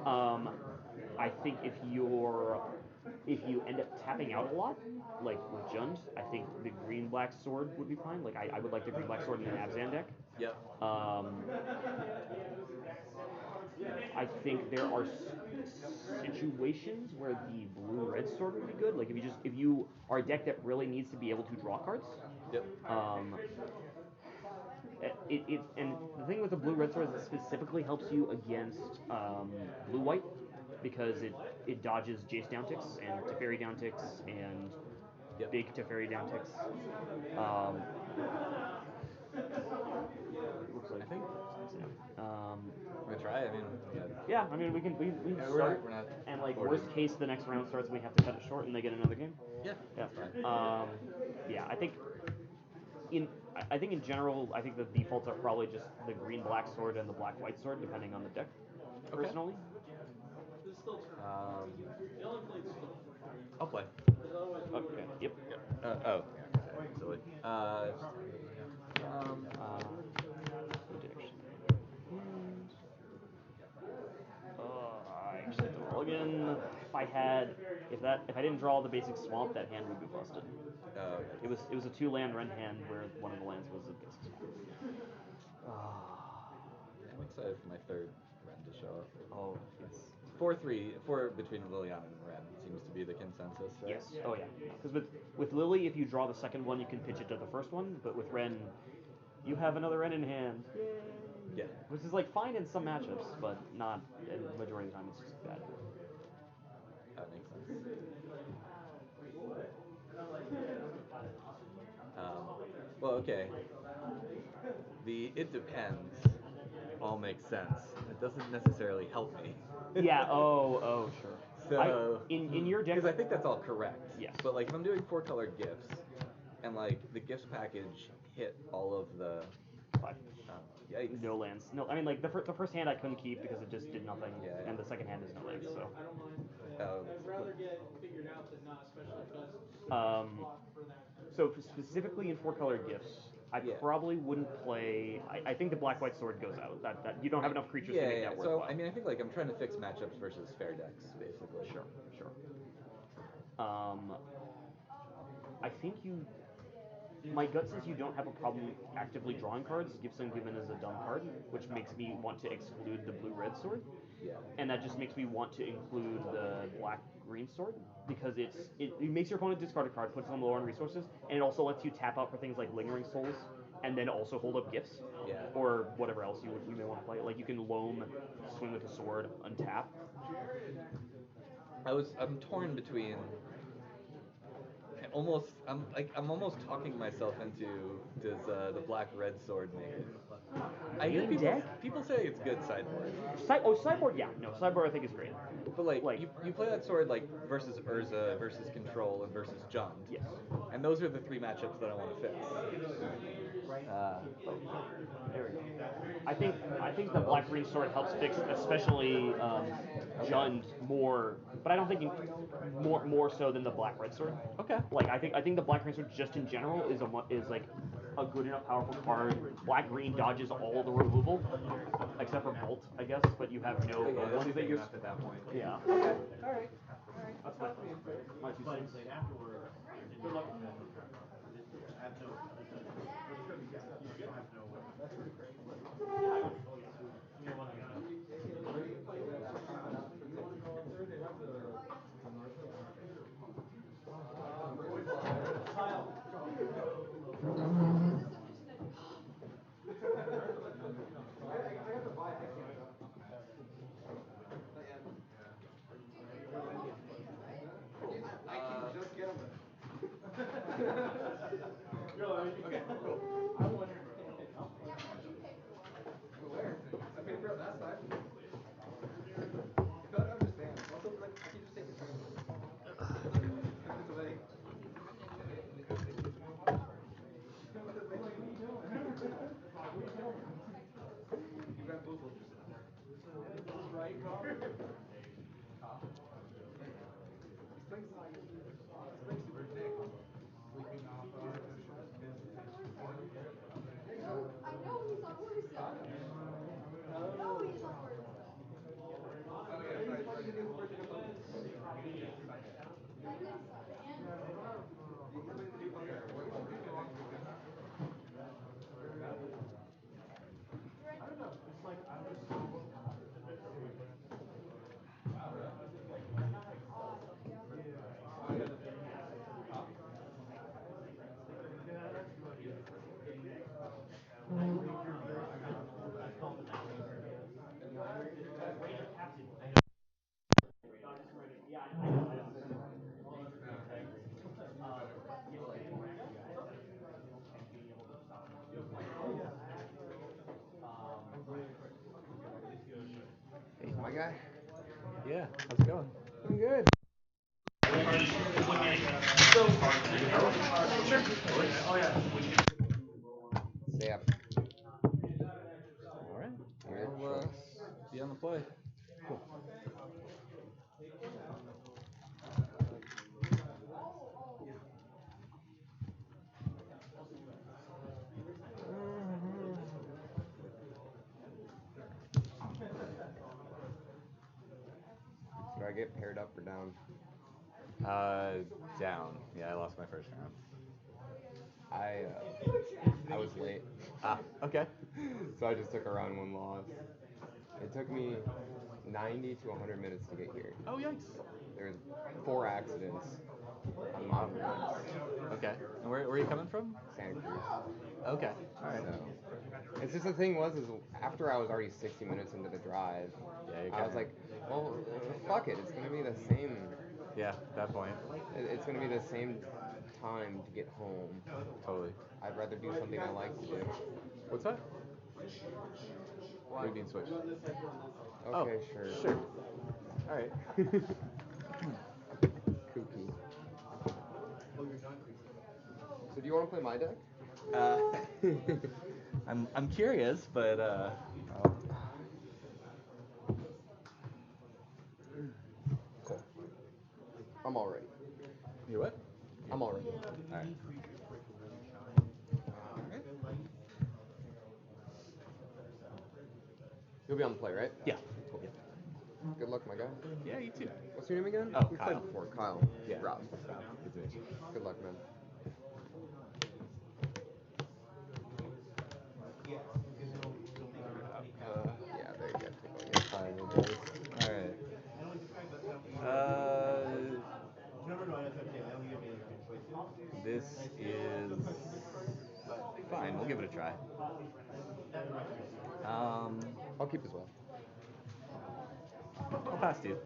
I think if you end up tapping out a lot, like with Jund, I think the green-black sword would be fine. Like I would like the green-black sword in an Abzan deck. Yep. I think there are situations where the blue-red sword would be good. Like if you are a deck that really needs to be able to draw cards. Yep. And the thing with the blue-red sword is it specifically helps you against blue-white because it dodges Jace downticks and Teferi downticks and big Teferi downticks. Looks like I think. I'm gonna try. I mean, yeah. I mean, we can start. We're not and like recording. worst case, the next round starts and we have to cut it short and they get another game. Yeah. Yeah. That's fine. Yeah. I think in general, I think the defaults are probably just the green-black sword and the black-white sword, depending on the deck. Okay. Personally. I'll play. Okay. Yep. Oh. Yeah. Silly. I actually have to roll again. If I didn't draw the basic swamp, that hand would be busted. It was a 2-land Ren hand where one of the lands was a basic swamp. I'm excited for my third Ren to show up. Oh, it's 4 between Liliana and Ren seems to be the consensus, right? yes. Oh yeah. Because with Lily, if you draw the second one, you can pitch it to the first one. But with Ren, you have another Ren in hand. Yeah. Which is like fine in some matchups, but not in the majority of the time. It's just bad. That makes sense. Well, okay. The it depends all makes sense. It doesn't necessarily help me. Yeah. Oh, sure. So in your deck, because I think that's all correct. Yes. But like if I'm doing 4 colored gifts, and like the gifts package hit all of the. Yikes. No lands. No, I mean like the first hand I couldn't keep because it just did nothing, Yeah. and the second hand is no lands. So. That's rather get figured out than not, especially because So specifically in 4-color gifts, I probably wouldn't play. I think the black-white sword goes out. That you don't have enough creatures to make that worthwhile. So I mean, I think like I'm trying to fix matchups versus fair decks, basically. Sure. I think my gut says you don't have a problem actively drawing cards. Gibson Given is a dumb card, which makes me want to exclude the blue-red sword. Yeah. And that just makes me want to include the black-green sword because it makes your opponent discard a card, puts them lower on resources, and it also lets you tap out for things like Lingering Souls, and then also hold up gifts. Yeah. Or whatever else you may want to play. Like you can loam, swing with a sword, untap. I'm torn between. I'm almost talking myself into does the black red sword make it? I hear Main people, deck? people say it's good sideboard. Sideboard, yeah. No, sideboard I think is great. But like, Like- you play that sword like versus Urza, versus Control, and versus Jund. Yes. And those are the 3 matchups that I want to fix. There we go. I think the black green sword helps fix especially Jund more, but I don't think more so than the black red sword. Okay. Like I think the black green sword just in general is like a good enough powerful card. Black green dodges all the removal except for bolt, I guess, but you have no ones that you're at that point. yeah. Okay. All right. That's my 2 cents. Good luck. Hey, my guy. Yeah. How's it going? I'm good. Zap. All right. Your I'll choice. be on the play. Cool. Should I get paired up or down? Down. Yeah, I lost my first round. I was late, Ah, okay. so I just took a round 1 loss. It took me 90 to 100 minutes to get here. Oh, yikes. There's 4 accidents on mountain runs. Okay. And where are you coming from? Santa Cruz. Okay. All right. So, it's just the thing is after I was already 60 minutes into the drive, Yeah, you I was kinda- like, well, fuck it. It's gonna be the same. Yeah, at that point. It's gonna be the same time to get home. Totally. I'd rather do something I like to do. What's that? What do you mean switch? Okay, sure. Sure. All right. Kooky. So do you want to play my deck? I'm curious, but Cool. I'm all ready. you what? I'm all ready. All right. You'll be on the play, right? Yeah. Good luck, my guy. Yeah, you too. What's your name again? Oh, We Kyle. played before. Kyle. Yeah. Rob. Good to meet you. Good luck, man. Yeah, there you go. Take all your- All right. This is fine. We'll give it a try. I'll keep as well. I'll pass to you.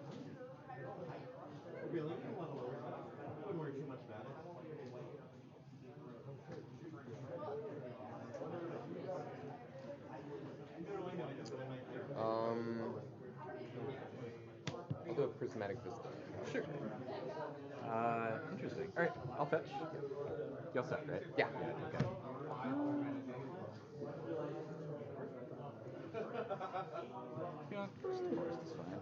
prismatic visibility. Sure. Interesting. All right, I'll fetch. You all set, right? Yeah. Okay. You know, first forest is fine.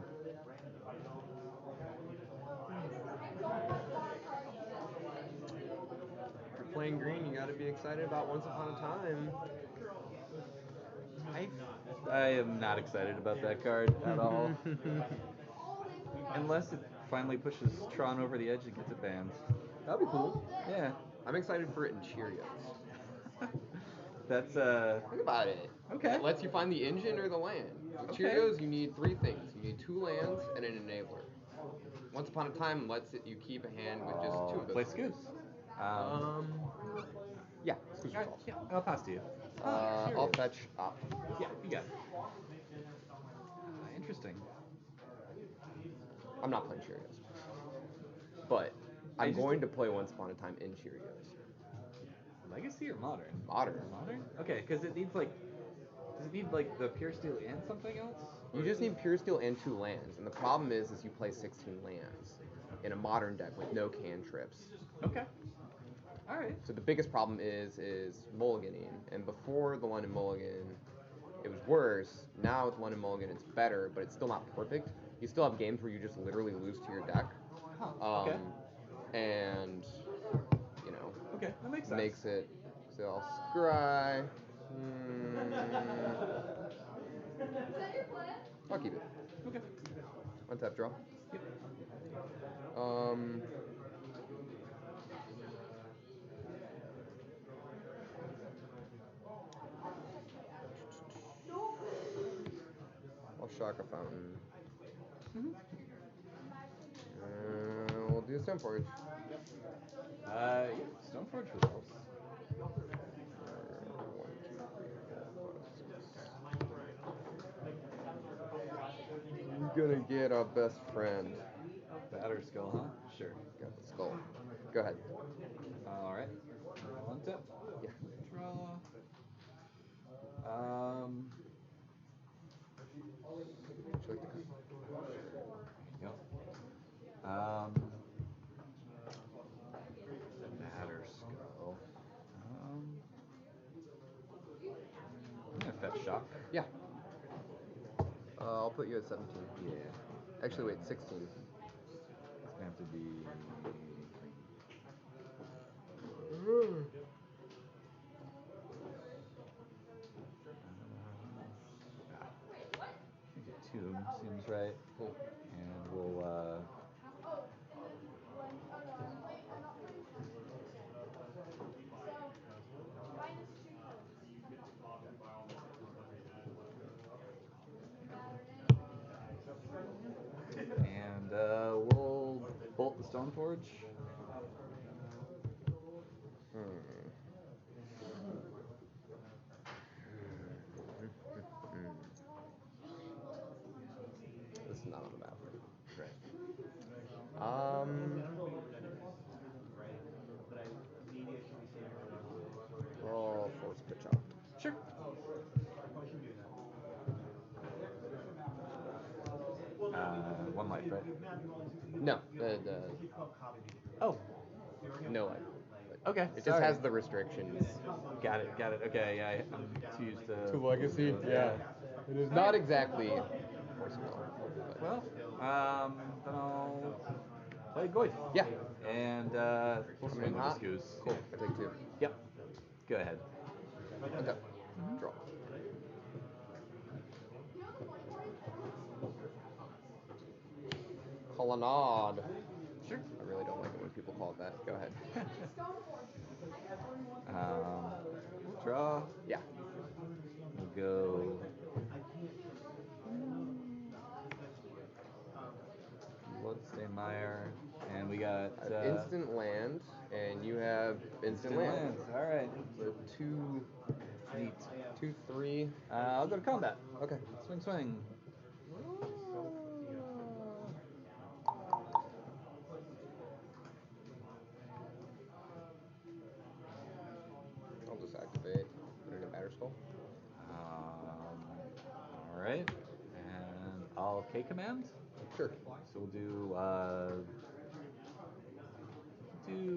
If you're playing green, you got to be excited about Once Upon a Time. I am not excited about that card at all. Unless it finally pushes Tron over the edge and gets it banned. That'd be cool. Yeah. I'm excited for it in Cheerios. That's Think about it. Okay. It lets you find the engine or the land. With Okay. Cheerios, you need 3 things. You need 2 lands and an enabler. Once Upon a Time lets you keep a hand with just 2 of those. play things. Scoos. Yeah, Squeeze Alright, Resolves. yeah, I'll pass to you. I'll fetch up. Yeah, you got it. Interesting. I'm not playing Cheerios. But I'm going to play Once Upon a Time in Cheerios. Legacy or modern? Modern. Modern? Okay, because it needs like. Does it need like the pure steel and something else? You just need Pure Steel and 2 lands. And the problem is you play 16 lands in a modern deck with no cantrips. Okay. All right. So the biggest problem is mulliganing. And before the London Mulligan, it was worse. Now with London Mulligan, it's better, but it's still not perfect. You still have games where you just literally lose to your deck. Okay. And, you know, Okay, that makes sense. makes it. So I'll scry. I'll keep it. Okay. Untap draw. Yep. I'll shock a fountain. We'll do Stoneforge. Yeah, Stoneforge resolves. 1, 2, 3, 4, 5, 6. You're gonna get our best friend. Batter skull, huh? Sure. Got the skull. Go ahead. All right. One tap. Yeah. Draw. Would you like to cut? Yep. Batter skull. I'm gonna fetch shock. Yeah. I'll put you at 17. Yeah. Actually, wait, 16. It's gonna have to be. Tomb seems right. Cool. And we'll we'll bolt the Stoneforge. This is not on the map. Right. I'll force pitch off. Sure. One life, right? No. Oh. No life. Okay. It just has the restrictions. Got it. Okay. Yeah, I'm too used to. To Legacy? Yeah. It is not exactly force spell. Well, then I'll play Goith. Yeah. And we'll Coming swing in with the hot. Scoos. Cool. I take 2. Yep. Go ahead. Okay. Draw. Colonnade. Sure. I really don't like it when people call it that. Go ahead. We'll draw. Yeah. We'll go. Bloodstainmire. And we got. Instant land, and you have instant land. All right. So 2, Neat. 2, 3. I'll go to combat. Okay. Swing. I'll just activate. Put it in Batter Skull. All right. And I'll K command. Sure. So we'll do.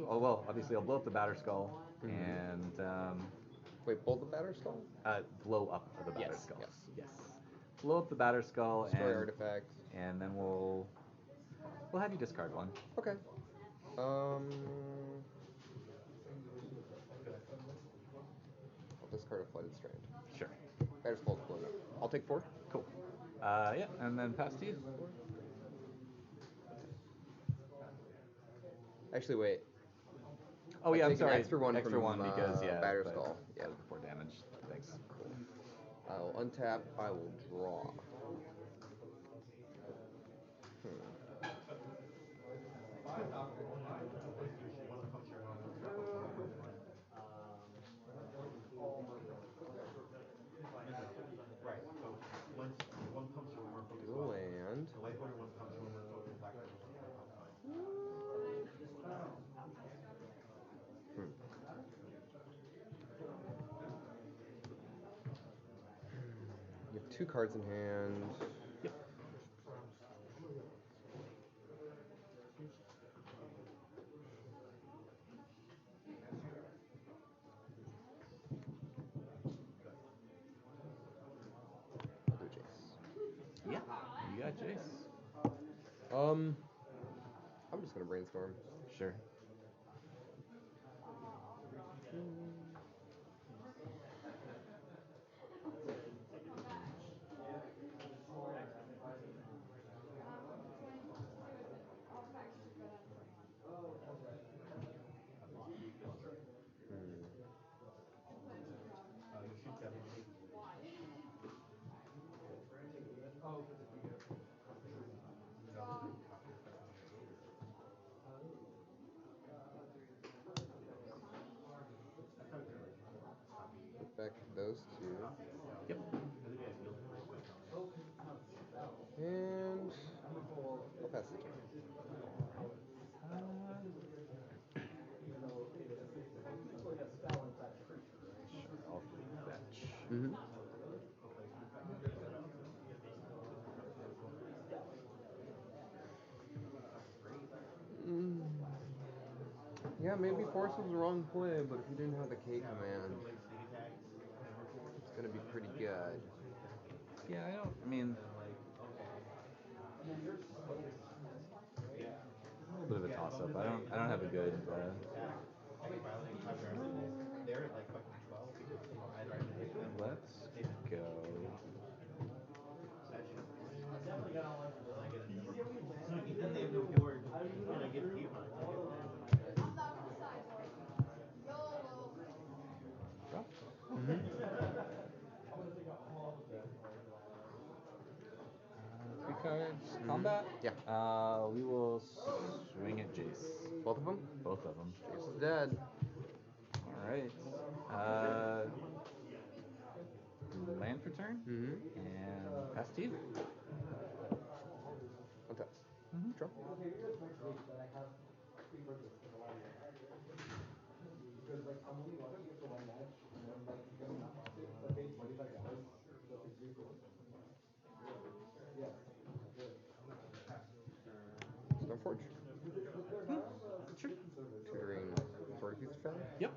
Oh well, obviously I'll blow up the batter skull and Wait, bolt the batter skull? blow up the batter Yes, skull. yes. Yes. Blow up the batter skull Destroy and artifact. and then we'll have you discard one. Okay. I'll discard a flooded strand. Sure. Batter skull's blown up. I'll take 4. Cool. Yeah, and then pass to you. Actually, wait. Oh yeah, I'm take an sorry. extra one extra from, one because yeah, batter but skull. Yeah. that was 4 damage. Thanks. Cool. I'll untap. I will draw. Do a land. You have 2 cards in hand. Yep. I'll do Jace. Yeah. You got Jace. I'm just gonna brainstorm. Sure. Put back those 2. Yep. And I'll pass the turn. Sure. I'll fetch. Yeah, maybe Force was the wrong play, but if you didn't have the K command, it's gonna be pretty good. Yeah, I mean, a little bit of a toss-up. I don't have a good. Let's go. Drop. 3 cards. Combat. Yeah. We will swing at Jace. Both of them? Both of them. Jace is dead. All right. Land for turn. And pass to you. Untap. Draw. Stoneforge. Sure. Tutoring Sword Piece Trap. Yep.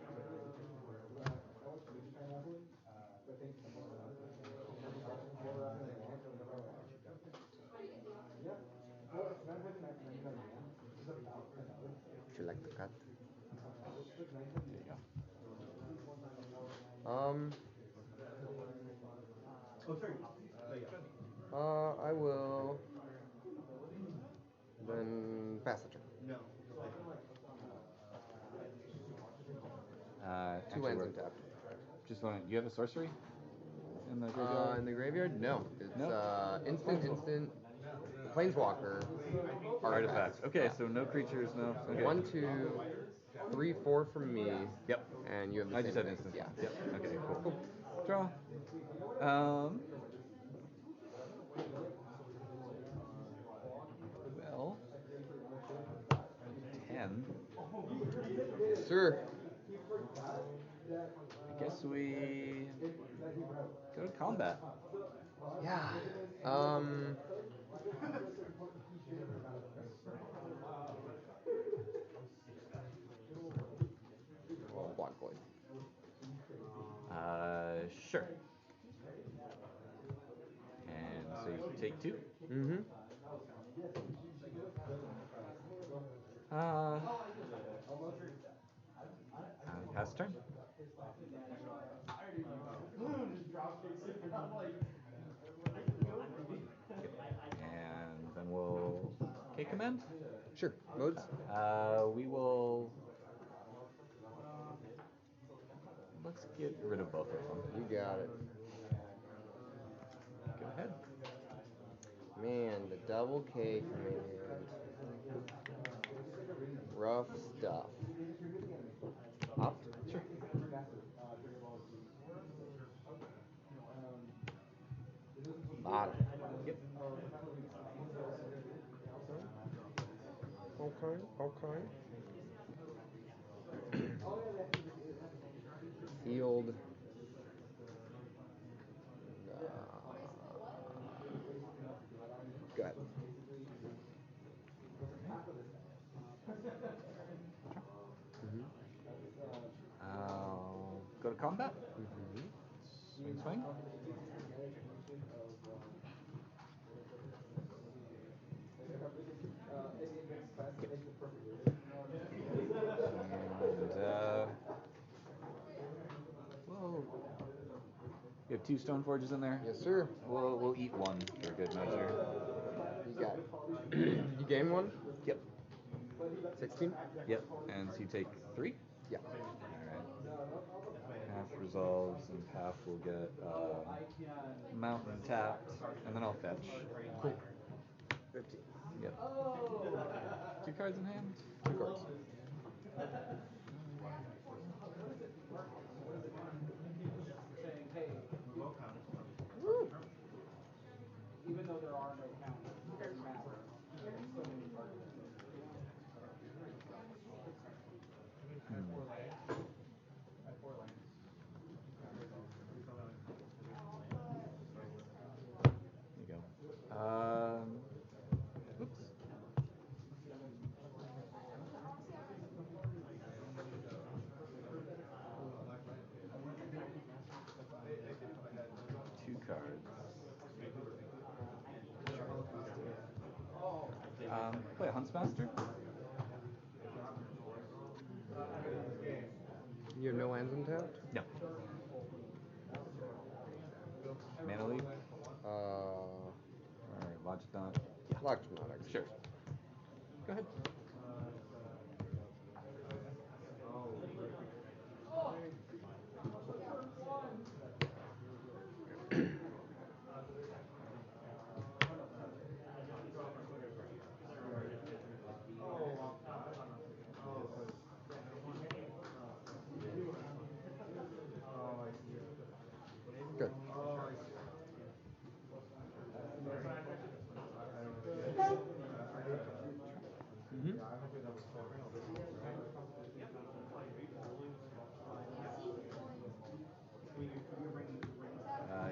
Would you like the cut? There you go. I will then pass the turn. Two lands untapped. Just want. You have a sorcery in the graveyard? In the graveyard? No. It's Nope. instant. Planeswalker. Artifacts. Okay, so no creatures, no. Okay. 1, 2, 3, 4 from me. Yep. And you have the I same just have thing. instant. Yeah. Yep. Okay, cool. Draw. Well, 10. Sure. I guess we go to combat. Yeah. take 2. Mm-hmm. Pass turn. And then we'll take command. Sure. Modes? We will. Let's get rid of both of them. You got it. Go ahead. Man, the double K command. Rough stuff. Opt? Sure. Bottom. Yep. Okay. Field. Go ahead. I'll go to combat. Swing. And whoa. You have 2 stone forges in there? Yes, sir. We'll eat 1 for good measure. You got it. You gain 1? Yep. 16? Yep. And so you take 3? Yeah. Alright. Half resolves and half will get mountain tapped, and then I'll fetch. Cool. 15. Yep. 2 cards in hand? 2 cards. Woo. Even though there are no counters, it doesn't matter. There's so many targets. There you go. Oops. Two cards. Play a Huntsmaster. You have no lands untapped? No. Mana Leak. Or Logic Knot. Logic Knot, actually. Sure. Go ahead. Good.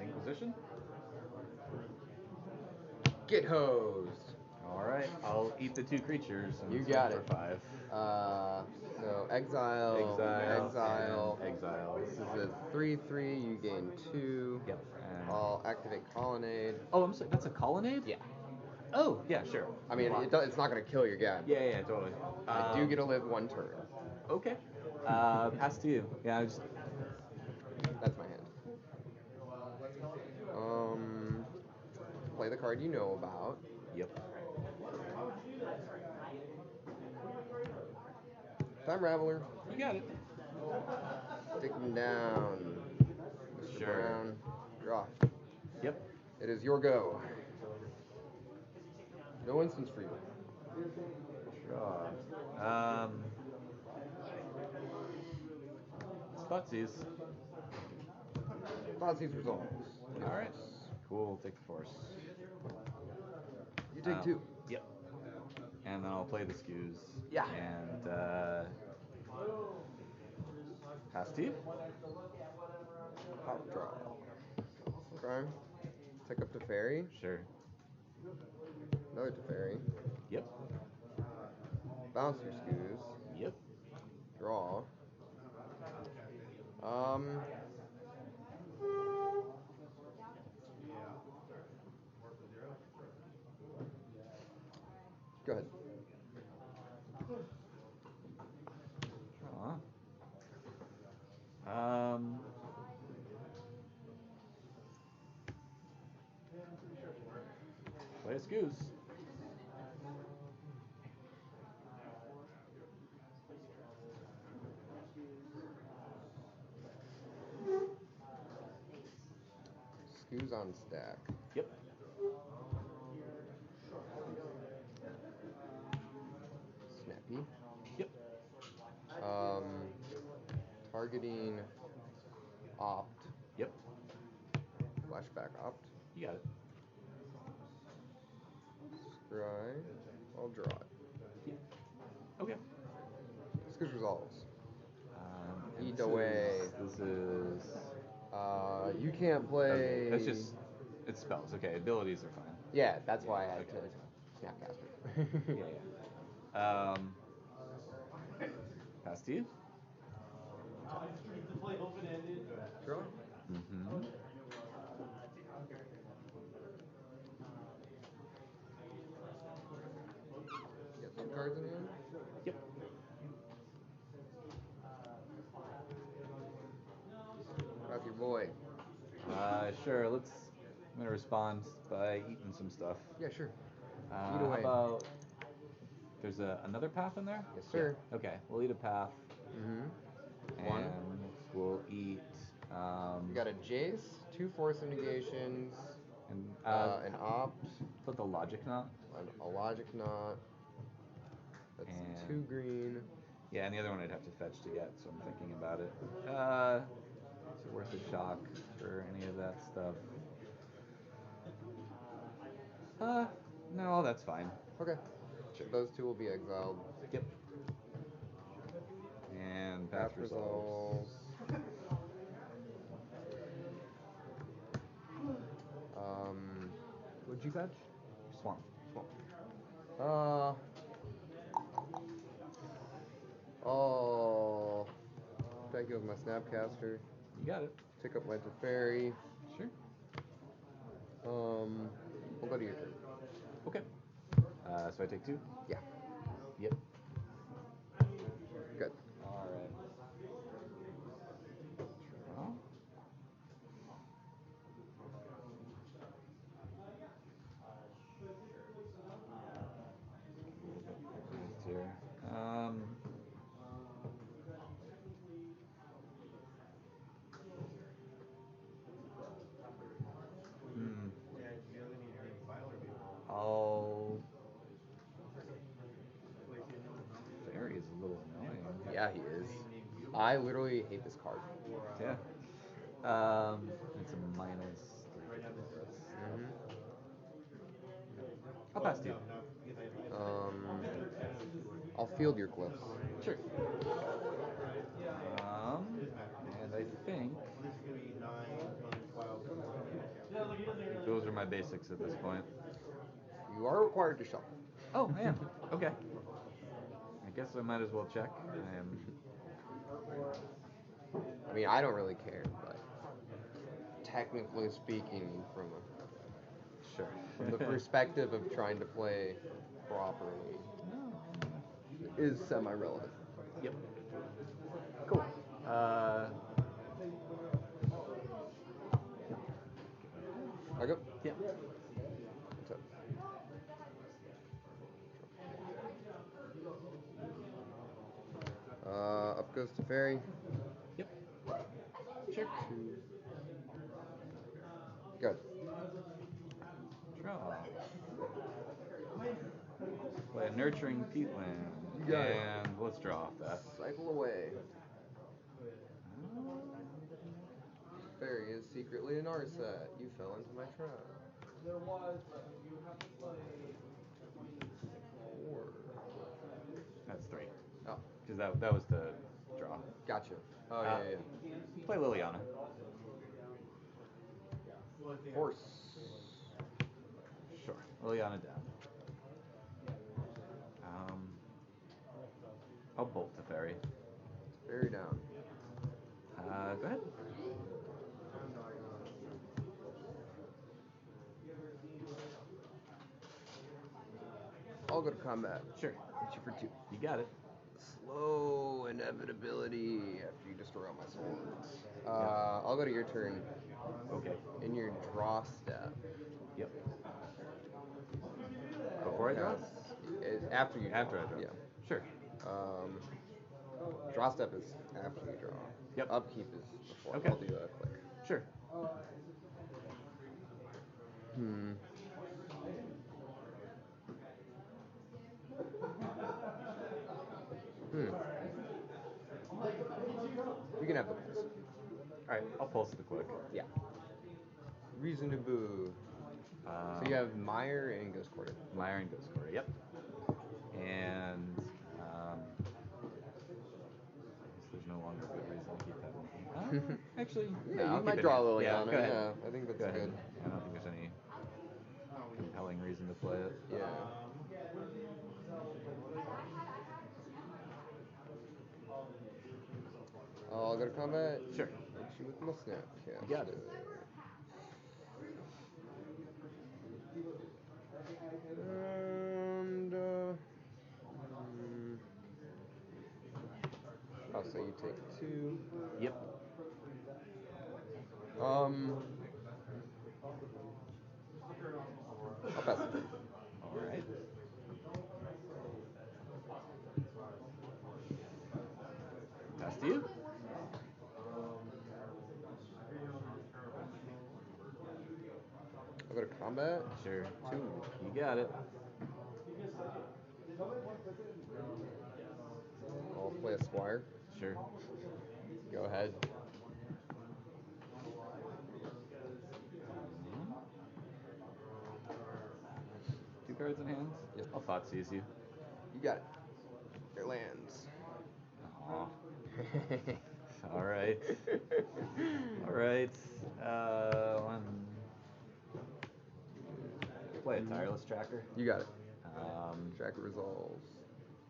Inquisition. Get hosed. Alright, I'll eat the 2 creatures. And You swing got for it. 5. So exile. And exile. This is a 3/3. You gain 2. Yep. And I'll activate Colonnade. oh, I'm sorry. That's a colonnade? Yeah. Oh, yeah, sure. I mean, it's not going to kill your guy. Yeah, totally. I do get to live 1 turn. Okay. Pass to you. Yeah, That's my hand. Play the card you know about. Yep. Time Raveler. You got it. Take him down. Mr. Sure. Brown. Draw. Yep. It is your go. No instance for you. Draw. Spotsies. Thoughtseize resolves. Alright. Cool. Take the force. You take 2. Yep. And then I'll play the skews. Yeah. And pass to you. Top draw. Okay. Take up to Fairy. Sure. Another to Fairy. Yep. Bounce your skews. Yep. Draw. right, Scoos. Scoos on stack. Yep. Snappy. Yep. Targeting opt. Yep. Flashback opt. You got it. Scry. I'll draw it. Yep. Okay. Scoos resolves. And Eat away. This is. You can't play. Okay, that's just. It's spells. Okay, abilities are fine. Yeah, that's why I had Okay. to Snapcaster. Yeah. Pass to you. Draw. Mm-hmm. Get 2 cards in hand. Yep. How's your boy? Sure. I'm gonna respond by eating some stuff. Yeah, sure. Eat How away. about? There's another path in there. Yes, sir. Yeah. Okay, we'll eat a path. Mm-hmm. And One. we'll eat. You got a Jace, 2 Force Negations, And an Opt, put the logic knot. a Logic Knot. That's And 2 green. Yeah, and the other one I'd have to fetch to get, so I'm thinking about it. Is it worth a shock for any of that stuff? No, that's fine. Okay. Those 2 will be exiled. Yep. And path resolves. What'd you fetch? Swamp. Oh. Thank you with my Snapcaster. You got it. Pick up my Teferi. Sure. We'll go to your turn. Okay. So I take 2? Yeah. Yep. Good. Alright. Draw. Here. Oh. Fairy is a little annoying. Yeah, he is. I literally hate this card. Yeah. It's a minus 3. Mm-hmm. I'll pass to you. I'll field your glyphs. Sure. And I think those are my basics at this point. You are required to shuffle. Oh, I am. Okay. I guess I might as well check. I mean, I don't really care, but technically speaking, from the perspective of trying to play properly, is semi-relevant. Yep. Cool. I go? Yeah. What's up? Up goes to Fairy. Yep. Sure. 2. Good. Draw. Play a nurturing peatland. You got it. And let's draw off that. Cycle away. Fairy is secretly an Arset. You fell into my trap. There was, but you have to play 4. That's 3. Oh, Because that was the draw. gotcha. Oh, yeah. Play Liliana. Horse. Sure. Liliana down. I'll bolt the fairy. Fairy down. Go ahead. I'll go to combat. Sure. Hit you for 2. You got it. Slow inevitability after you destroy all my swords. I'll go to your turn. Okay. In your draw step. Yep. Before I draw? After you draw. After I draw. Yeah. Sure. Draw step is after you draw. Yep. Upkeep is before. Okay. I'll do a click. Sure. Hmm. We can have the pulse. All right, I'll pulse the click. Yeah. Reason to boo. So you have Meyer and Ghost Quarter. Meyer and Ghost Quarter. Yep. And I guess there's no longer a good reason to keep having. Actually, Yeah, I'll you might keep it draw here. Liliana. Go ahead. Yeah, I think that's Go ahead. good. I don't think there's any compelling reason to play it. Yeah. I'll go to combat. Sure. Hit you with my snap. Yeah. You got it. And I'll say you take 2. Yep. I'll pass the turn. All right. Pass to you. I'll go to combat. Sure. 2. You got it. I'll play a Squire. Sure. Go ahead. Two cards in hand. Yep. I'll thought seize you. You got it. Your lands. Aw. All right. All right. Play a tireless tracker. You got it. Um, Tracker resolves.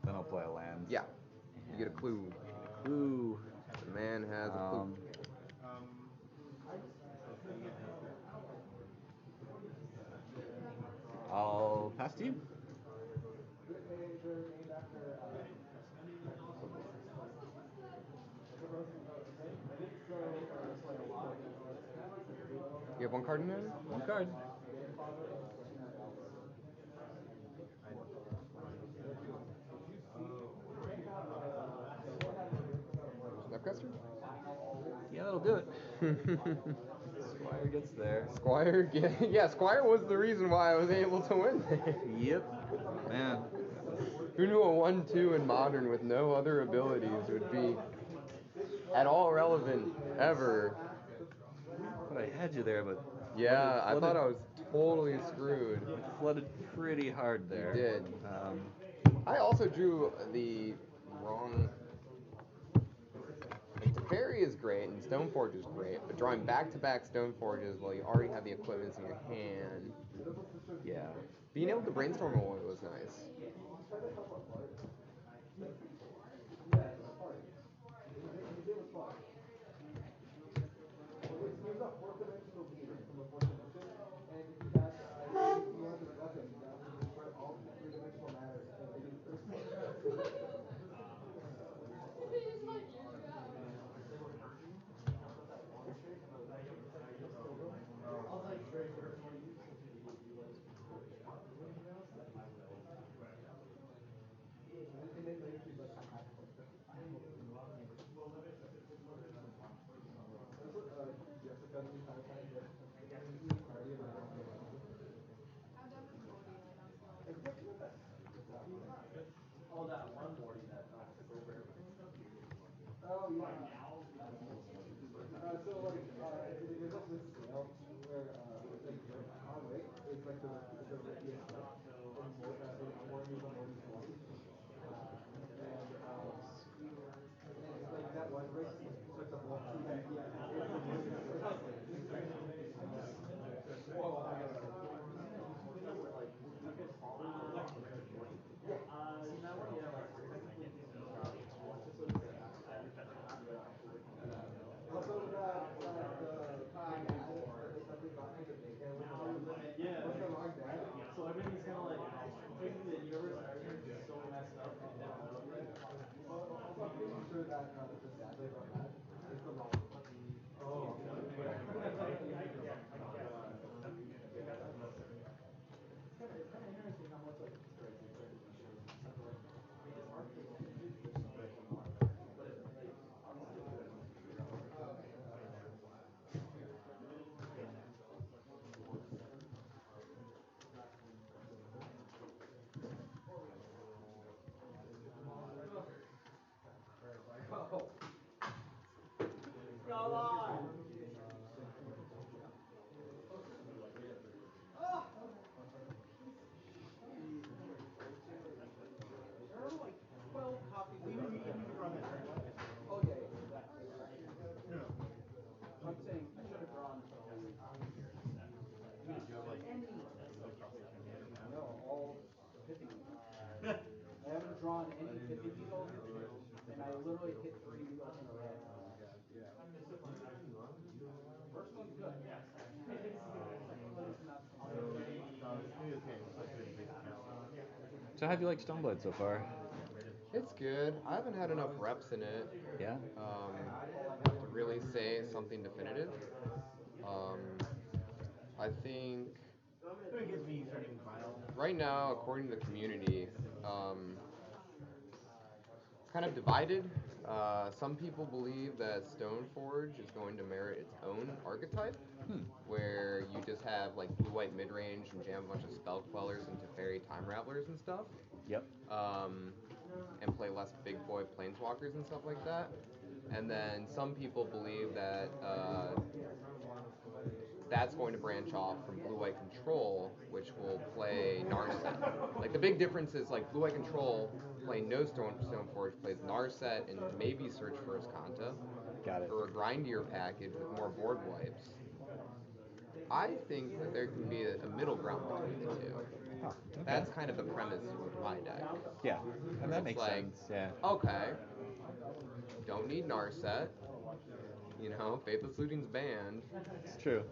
Then I'll play a land. Yeah. You get a clue. Clue. The man has a clue. I'll pass to you. You have 1 card in there? 1 card. Snapcaster? Yeah, that'll do it. Squire gets there. Squire? Yeah, Squire was the reason why I was able to win. Yep. Man. Who knew a 1/2 in Modern with no other abilities would be at all relevant ever? But I had you there, but Yeah, I thought I was totally screwed. you flooded pretty hard there. You did. I also drew the wrong. Like, Teferi is great and Stoneforge is great, but drawing back-to-back Stoneforges while you already have the equipments in your hand. Yeah. Being able to brainstorm a one was nice. So how have you liked Stoneblade so far? It's good. I haven't had enough reps in it Yeah. to really say something definitive. I think right now, according to the community, kind of divided. Some people believe that Stoneforge is going to merit its own archetype, where you just have like blue-white mid-range and jam a bunch of spell quellers into fairy time ravelers and stuff. Yep. And play less big boy planeswalkers and stuff like that. And then some people believe that that's going to branch off from blue-white control, which will play Narset. Like the big difference is like blue-white control playing no Stoneforge plays Narset and maybe Search for Azcanta. Got it. Or a grindier package with more board wipes. I think that there can be a middle ground between the two. Oh, okay. That's kind of the premise of my deck. Yeah, and that It's makes like, sense. Yeah. Okay, don't need Narset. You know, Faithless Looting's banned. It's true.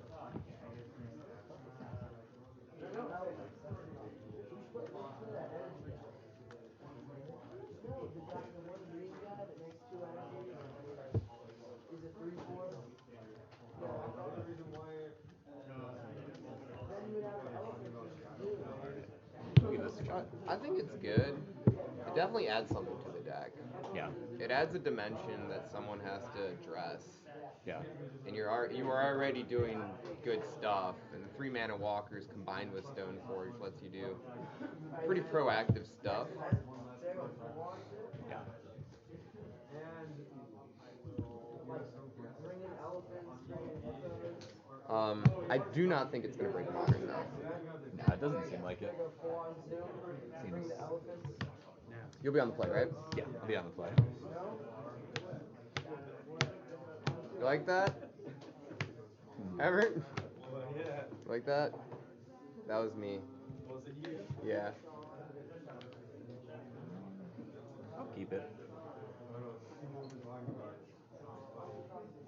We'll give this a shot. I think it's good. It definitely adds something to the deck. Yeah. It adds a dimension that someone has to address. Yeah. And you are already doing good stuff, and the 3-mana walkers combined with Stoneforge lets you do pretty proactive stuff. Yeah. I do not think it's going to break Modern, though. Nah, it doesn't seem like it. Seems... You'll be on the play, right? Yeah, I'll be on the play. You like that? Everett? Like that? That was me. Was it you? Yeah. I'll keep it.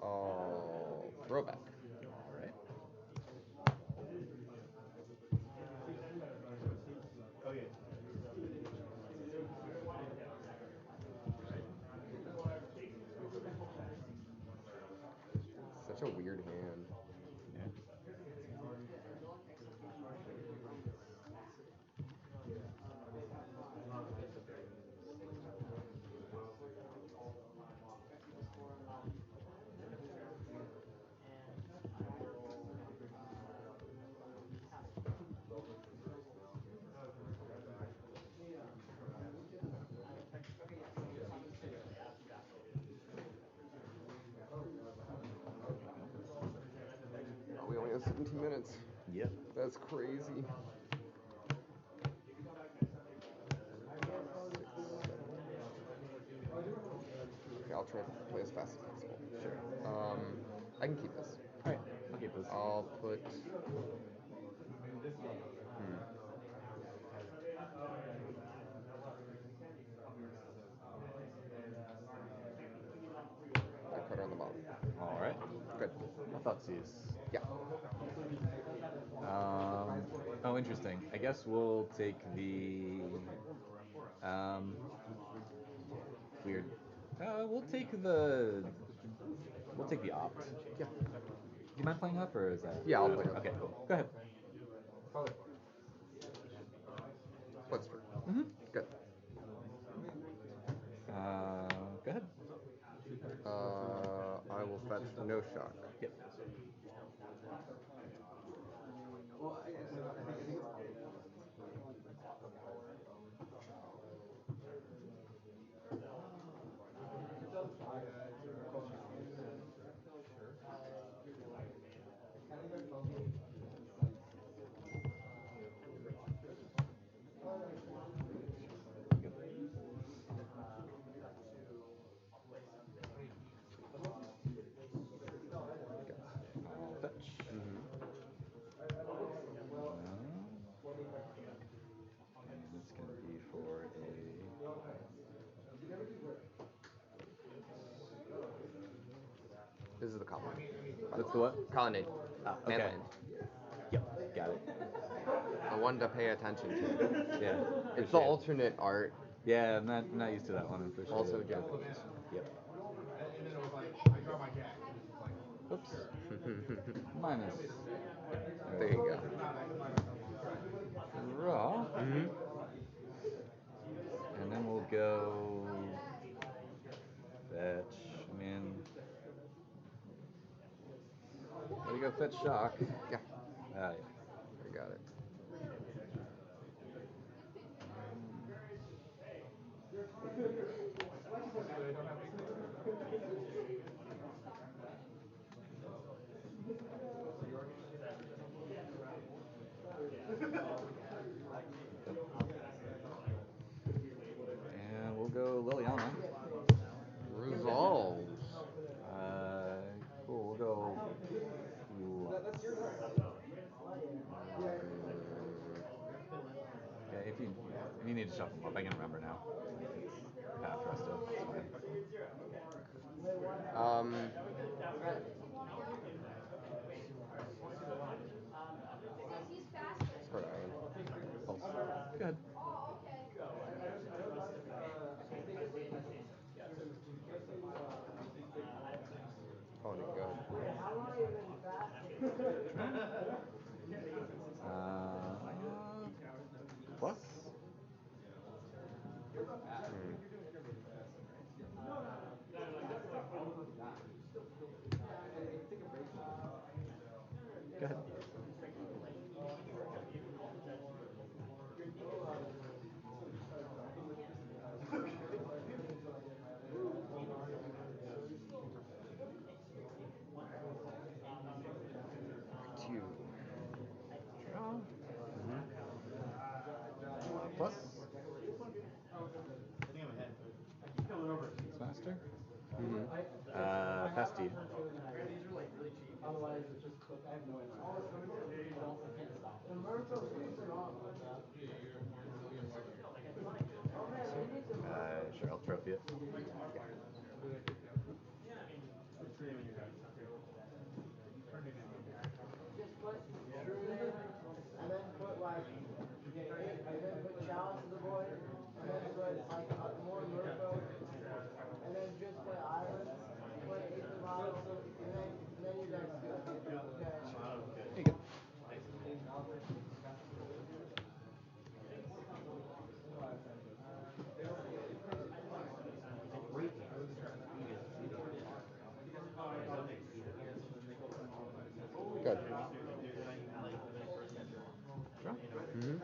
Oh, throwback. All right. Such a weird hand. Yeah. Oh, we only have 17 minutes. Yep. That's crazy. Okay, I'll try to play as fast as possible. Sure. I can keep this. All right. I'll keep this. I'll put. I put her on the bottom. All right. Good. I thought C's. Yeah. Oh, interesting. I guess we'll take the. Weird. We'll take the. We'll take the opt. Yeah. Do you mind playing up, or is that? Yeah, I'll play up. Okay, cool. Go ahead. What's true? Mm-hmm. Good. Go ahead. I will fetch no shock. Yep. This is the colony. What's the what? Colonnade. Okay. Mainland. Yep, got it. I wanted to pay attention to. Yeah. It's the alternate art. Yeah, I'm not used to that one. For sure. Also Japanese. Yep. Oops. Minus. There you go. Draw. Mm-hmm. And then we'll go fetch. I mean, gotta go fetch shock. Yeah. Yeah. I got it. And we'll go Liliana. Resolves. Cool. We'll go. Okay, if you need to shuffle them up, I can remember now. Half rested. It's fine. Square Island. Pulse. Good. Colony, go ahead. Plus. Go ahead. Two. Draw. Plus. Master. Pass to you. Sure, I'll trophy it. And then put like, and then put chalice to the board, and then put like more Murpho, and then just play islands, play 8 of bottles, and then your deck's good. Okay. There you go. Good. Draw. Mm-hmm.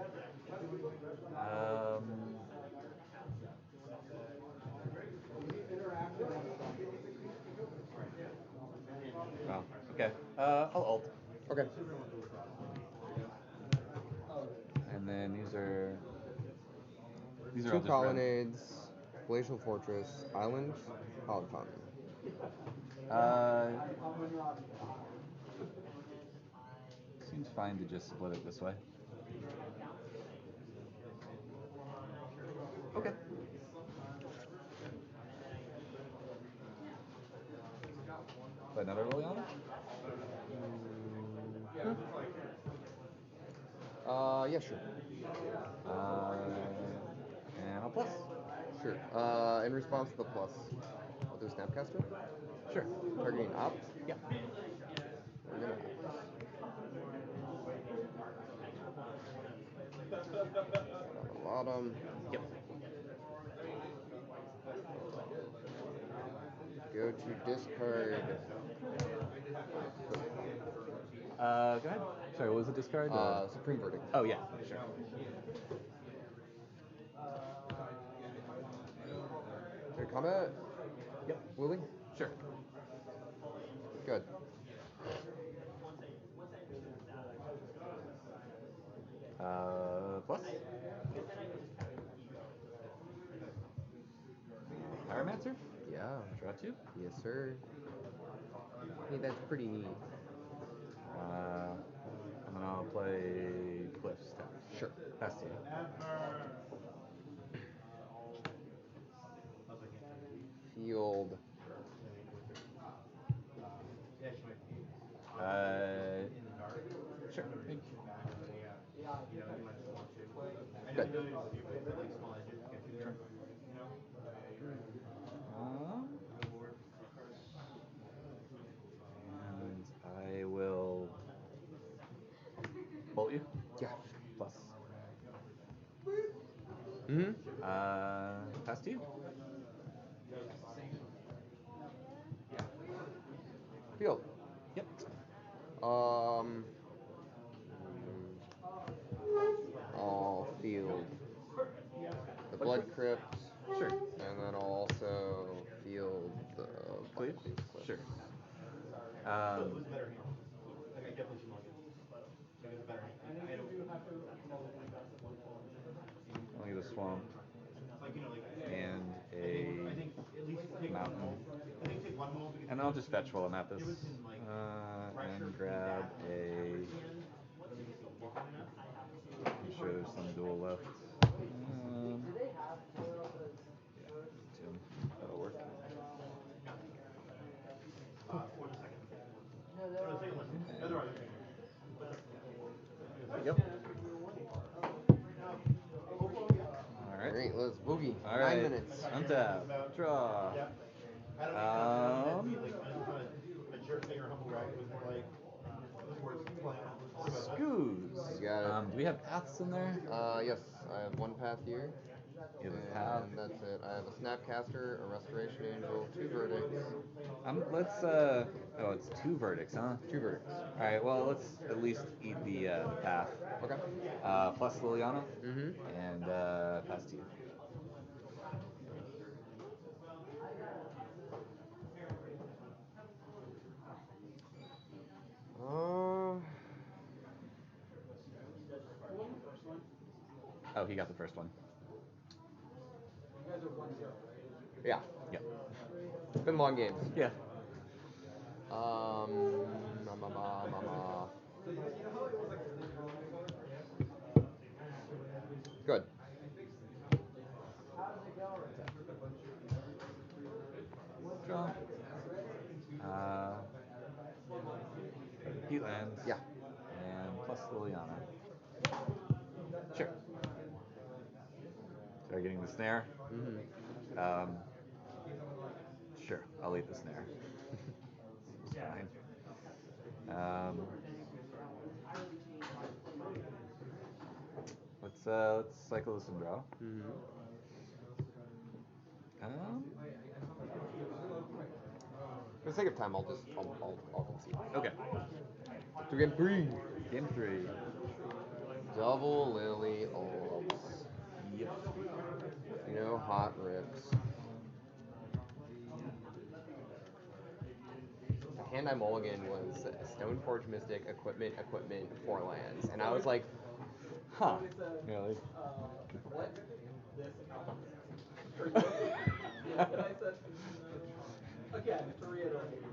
Oh, okay. I'll alt. Okay. And then these are all Two just colonnades, glacial fortress, island, Hollow Fountain. Seems fine to just split it this way. Okay. Play another Liliana? Yeah, sure. And I'll plus. Sure. In response to the plus, I'll do Snapcaster. Sure. Targeting opt. Yep. I'm gonna opt. Down the bottom. Yep. Go to discard. Go ahead. Sorry, what was the discard? Supreme Verdict. Oh, yeah, sure. Your combat? Yep. Willie? Sure. Good. Plus. Pyromancer? Yeah. Draw 2. Yes, sir. Hey, that's pretty neat. And then I'll play Cliffs. Sure. Pass to you. Field. Sure. Good. And I will bolt you. Yeah. Plus. Mm-hmm. Pass to you. Field. Yep. I'll field the Blood Crypt. Sure. And then I'll also field the Cleave? Cliffs. Sure. I'll get a swamp and a mountain. And I'll just fetch while I'm at this. And grab a... I'm sure there's some duel left. Yeah, 2. That'll work. Yep. Alright, let's boogie. All 9 right. minutes. Untap. Draw. Scoos. You got it. Do we have paths in there? Yes, I have 1 path here. You have a path. And that's it. I have a Snapcaster, a Restoration Angel, 2 verdicts. Let's oh, it's 2 verdicts, huh? 2 verdicts. All right. Well, let's at least eat the path. Okay. Plus Liliana. Mm-hmm. And pass to you. Oh, he got the first one. Yeah. Yep. It's been long games. Yeah. Good. Draw. Heat lands. Yeah. And plus Liliana. Sure. Start getting the snare. Mm-hmm. Sure, I'll eat the snare. It's fine. Let's cycle this and draw. Mm-hmm. For the sake of time, I'll concede. Okay. So game 3. Game 3. Double Lily Olds. Yep. You know, hot rips. The hand I mulligan was Stoneforge Mystic, equipment, 4 lands. And I was like, huh. Really? What? Again, to reiterate,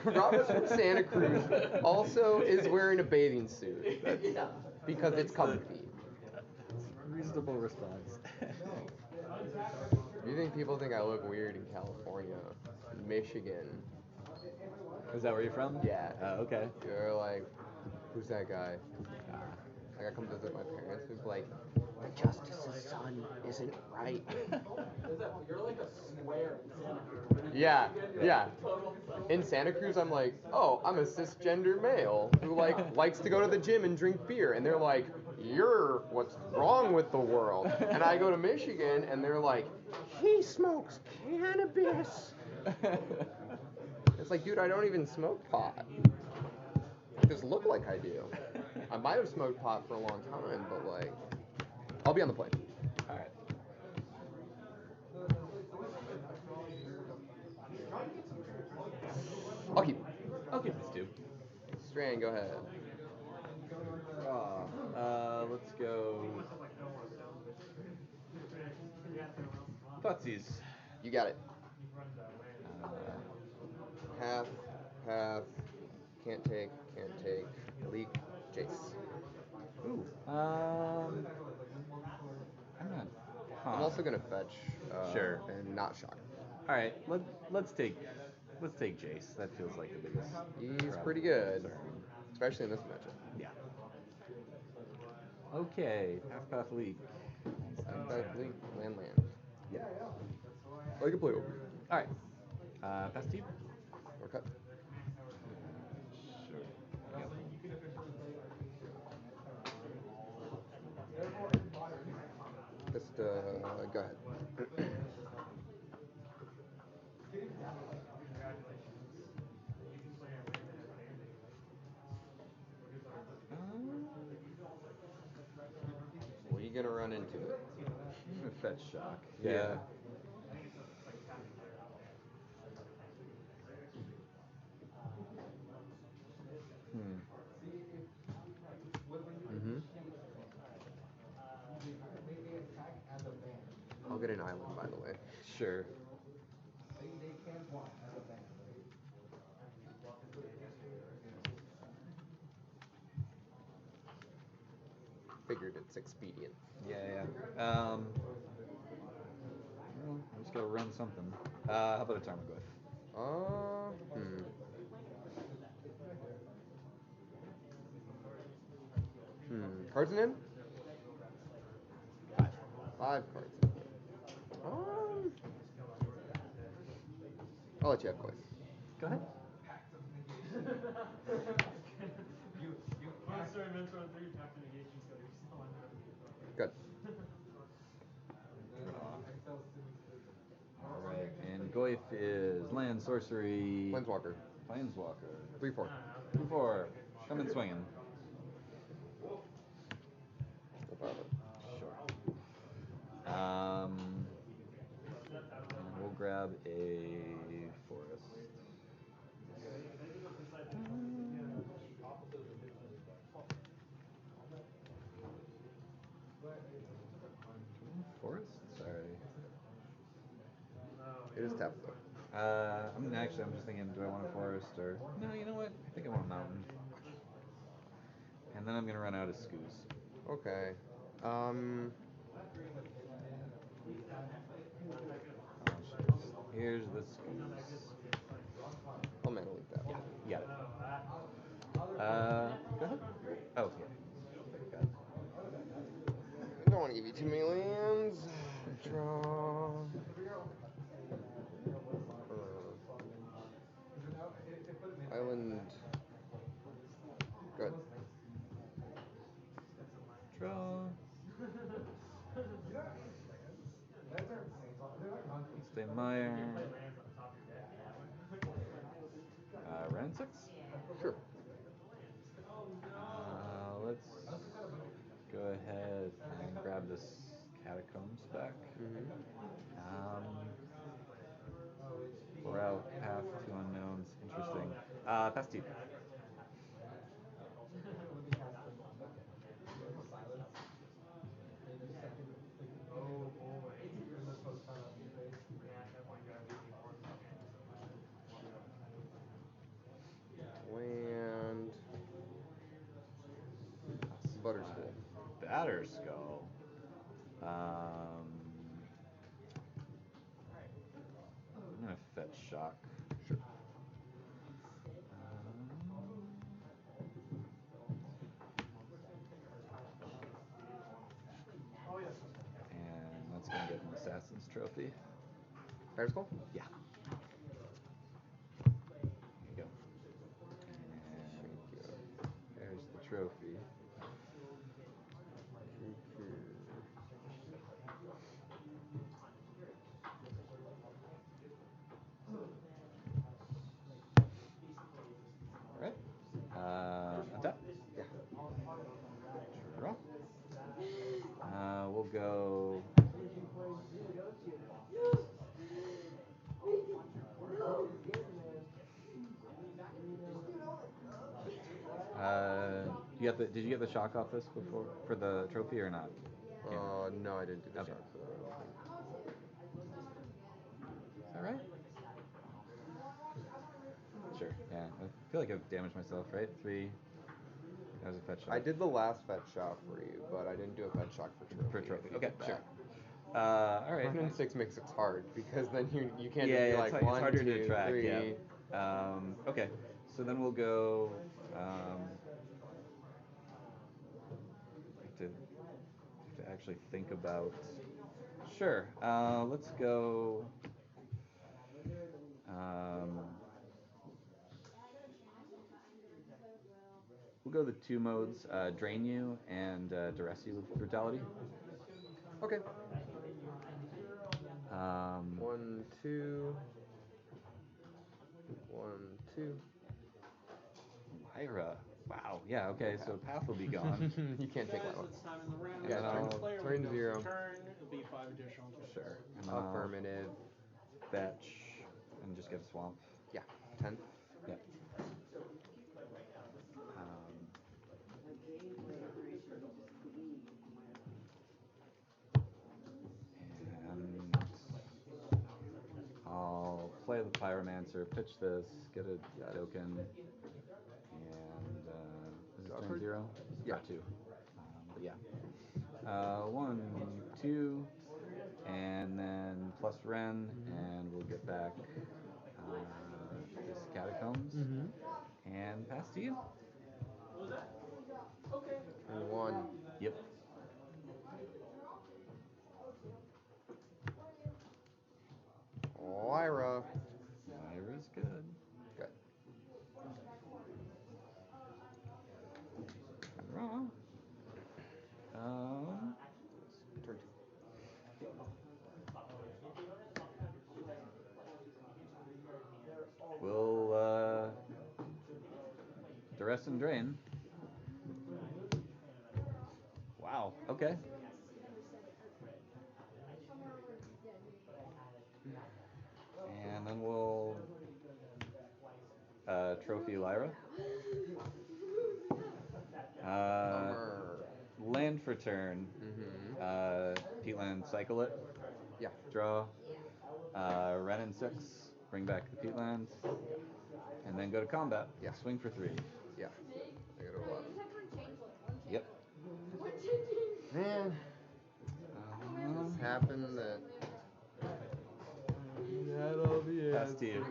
Rob's from Santa Cruz also is wearing a bathing suit. Because it's comfy. Reasonable response. Do you think people think I look weird in California? Michigan. Is that where you're from? Yeah. Okay. You're like, who's that guy? Like I come visit my parents who's like, my justice's son isn't right. You're like a square. Yeah. In Santa Cruz, I'm like, oh, I'm a cisgender male who likes to go to the gym and drink beer, and they're like, you're what's wrong with the world. And I go to Michigan, and they're like, he smokes cannabis. It's like, dude, I don't even smoke pot. I just look like I do. I might have smoked pot for a long time, but like, I'll be on the plane. All right. I'll keep this too. Strand, go ahead. Let's go. Footsies. You got it. Path, can't take, leak, Jace. Ooh. I'm not. I'm also gonna fetch. Sure. And not shock. All right. Let's take let's take Jace. That feels like the biggest. He's pretty good, especially in this matchup. Yeah. Okay, Half-Path League. Half-Path League, land. Yeah. I can play over. All right. Pass deep. Or cut. Sure. Just go ahead. Well, you're gonna run into it. Fetch shock. Yeah. I'll get an island, by the way. Sure. Figured it's expedient. Yeah. Well, I just gotta run something. How about a Tarmogoyf? Cards in hand? 5 cards in hand. I'll let you have Koif. Go ahead. Good. Alright, and Goyf is land, sorcery. Planeswalker. Planeswalker. 3/4. 2/4. Coming swinging. Sure. And we'll grab a forest. Forest? Sorry. It is tapped though. I'm just thinking, do I want a forest or no? You know what? I think I want a mountain. And then I'm gonna run out of scoos. Okay. Here's the scoos. I'll mana leak that. Yeah. Go ahead. Oh, yeah. Got it. I don't want to give you too many lands. Draw. Island. Good. Draw. Stay Meyer. Round 6? Sure. Let's go ahead and grab this Catacombs back. Route, path to unknowns. Interesting. Pass deep. Land. Butterskull. Batterskull. I'm gonna fetch shock. Sure. And that's gonna get an Assassin's Trophy. Batterskull? Yeah. There you go. And there's the trophy. Alright. Untap? Yeah. Draw. We'll go. Did you get the shock off this before for the trophy or not? No, I didn't do the Okay. shock for that. Is that right? Sure. Yeah. I feel like I've damaged myself, right? 3. That was a fetch shock. I did the last fetch shot for you, but I didn't do a fetch shock for trophy. For trophy. Okay, sure. All right. 1 and 6 makes it hard because then you can't Yeah, just be it's, like it's 1, harder 2, to track. 3. Yeah. Okay. So then we'll go. To actually think about. Sure. Let's go. We'll go the 2 modes: drain you and duress you with brutality. Okay. 1, 2. 1, 2. Lyra. Wow. Yeah. Okay. So path will be gone. You can't take that one. This time in the round, Yeah, starting turn- player turn wins 0. turn, it'll be 5 additional turns. Sure. And then I'll Affirmative. fetch and just get a swamp. Yeah, 10. Yeah. And I'll play the Pyromancer, pitch this, get a token, and is this turn 0? Yeah. 2. But yeah. 1, 2, and then plus Ren, and we'll get back this Catacombs, and pass to you. And 1. Yep. Lyra. Lyra's good. Good. Wrong. Turn 2. We'll duress and drain. Wow. Okay. And then we'll trophy Lyra. Land for turn. Peatland, cycle it. Yeah. Draw. Ren and 6. Bring back the peatland. And then go to combat. Yeah. Swing for 3. Yeah. I go to 11. Yep. Man. This happened that. That all the Pass to you.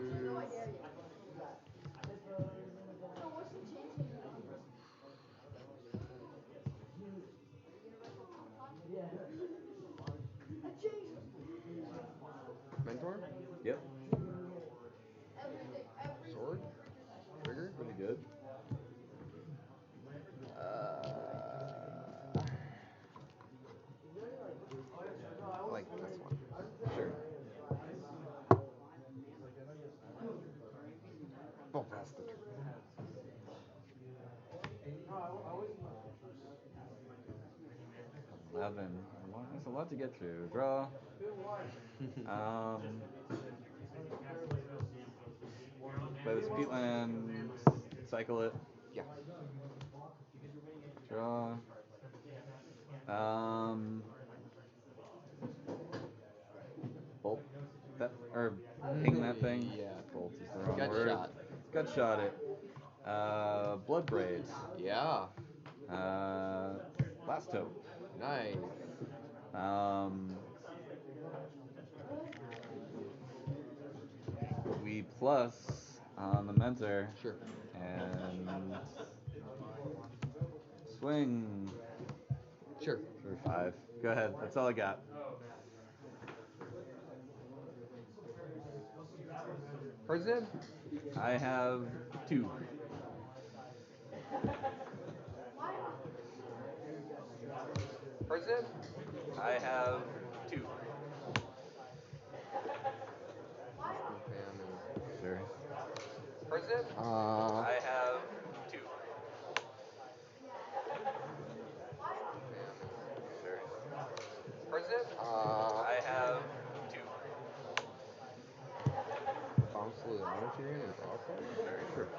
Mentor? Yep. Sword? Trigger? Pretty good. I like this one. Sure. Oh, that's the turn. 11. That's a lot to get through. Draw. Play this peatland. Cycle it. Yeah. Draw. Bolt that or ping that thing. Yeah. Bolt is the wrong Gut word. shot. Gut shot it. Blood braid. Yeah. Last hope. Nice. We plus on the mentor. Sure. And swing. Sure. For 5. Go ahead. That's all I got. President? I have 2. President? I have 2. Sure. President? I have 2. Sure. President? I have 2. Bounce the honor to your hand and draw a card? Sure.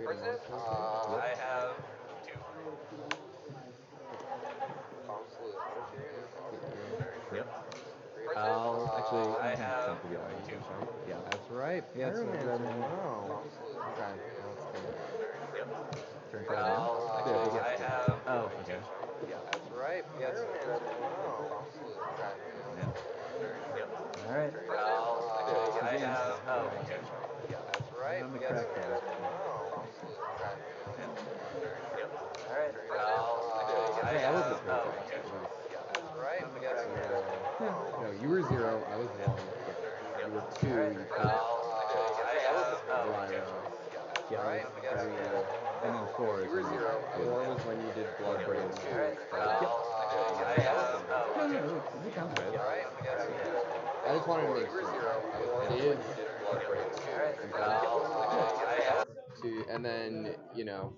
President? I have 2. Bounce the honor to your hand and draw a card? Yep. Actually, I have 2. Yeah. That's right. Yeah, it's Pyromancer. Wow. Okay. Yep. Turn I have. Oh, okay. Yeah, that's right. Pyromancer. Wow. Okay. Yeah. No, you were 0, I was 1. You were 2, you put Clara. Yeah, I was 3. And then 4 is when you 4 was when you did Bloodbraid. No, it sounds right. I just wanted to make sure. It is. And then, you know,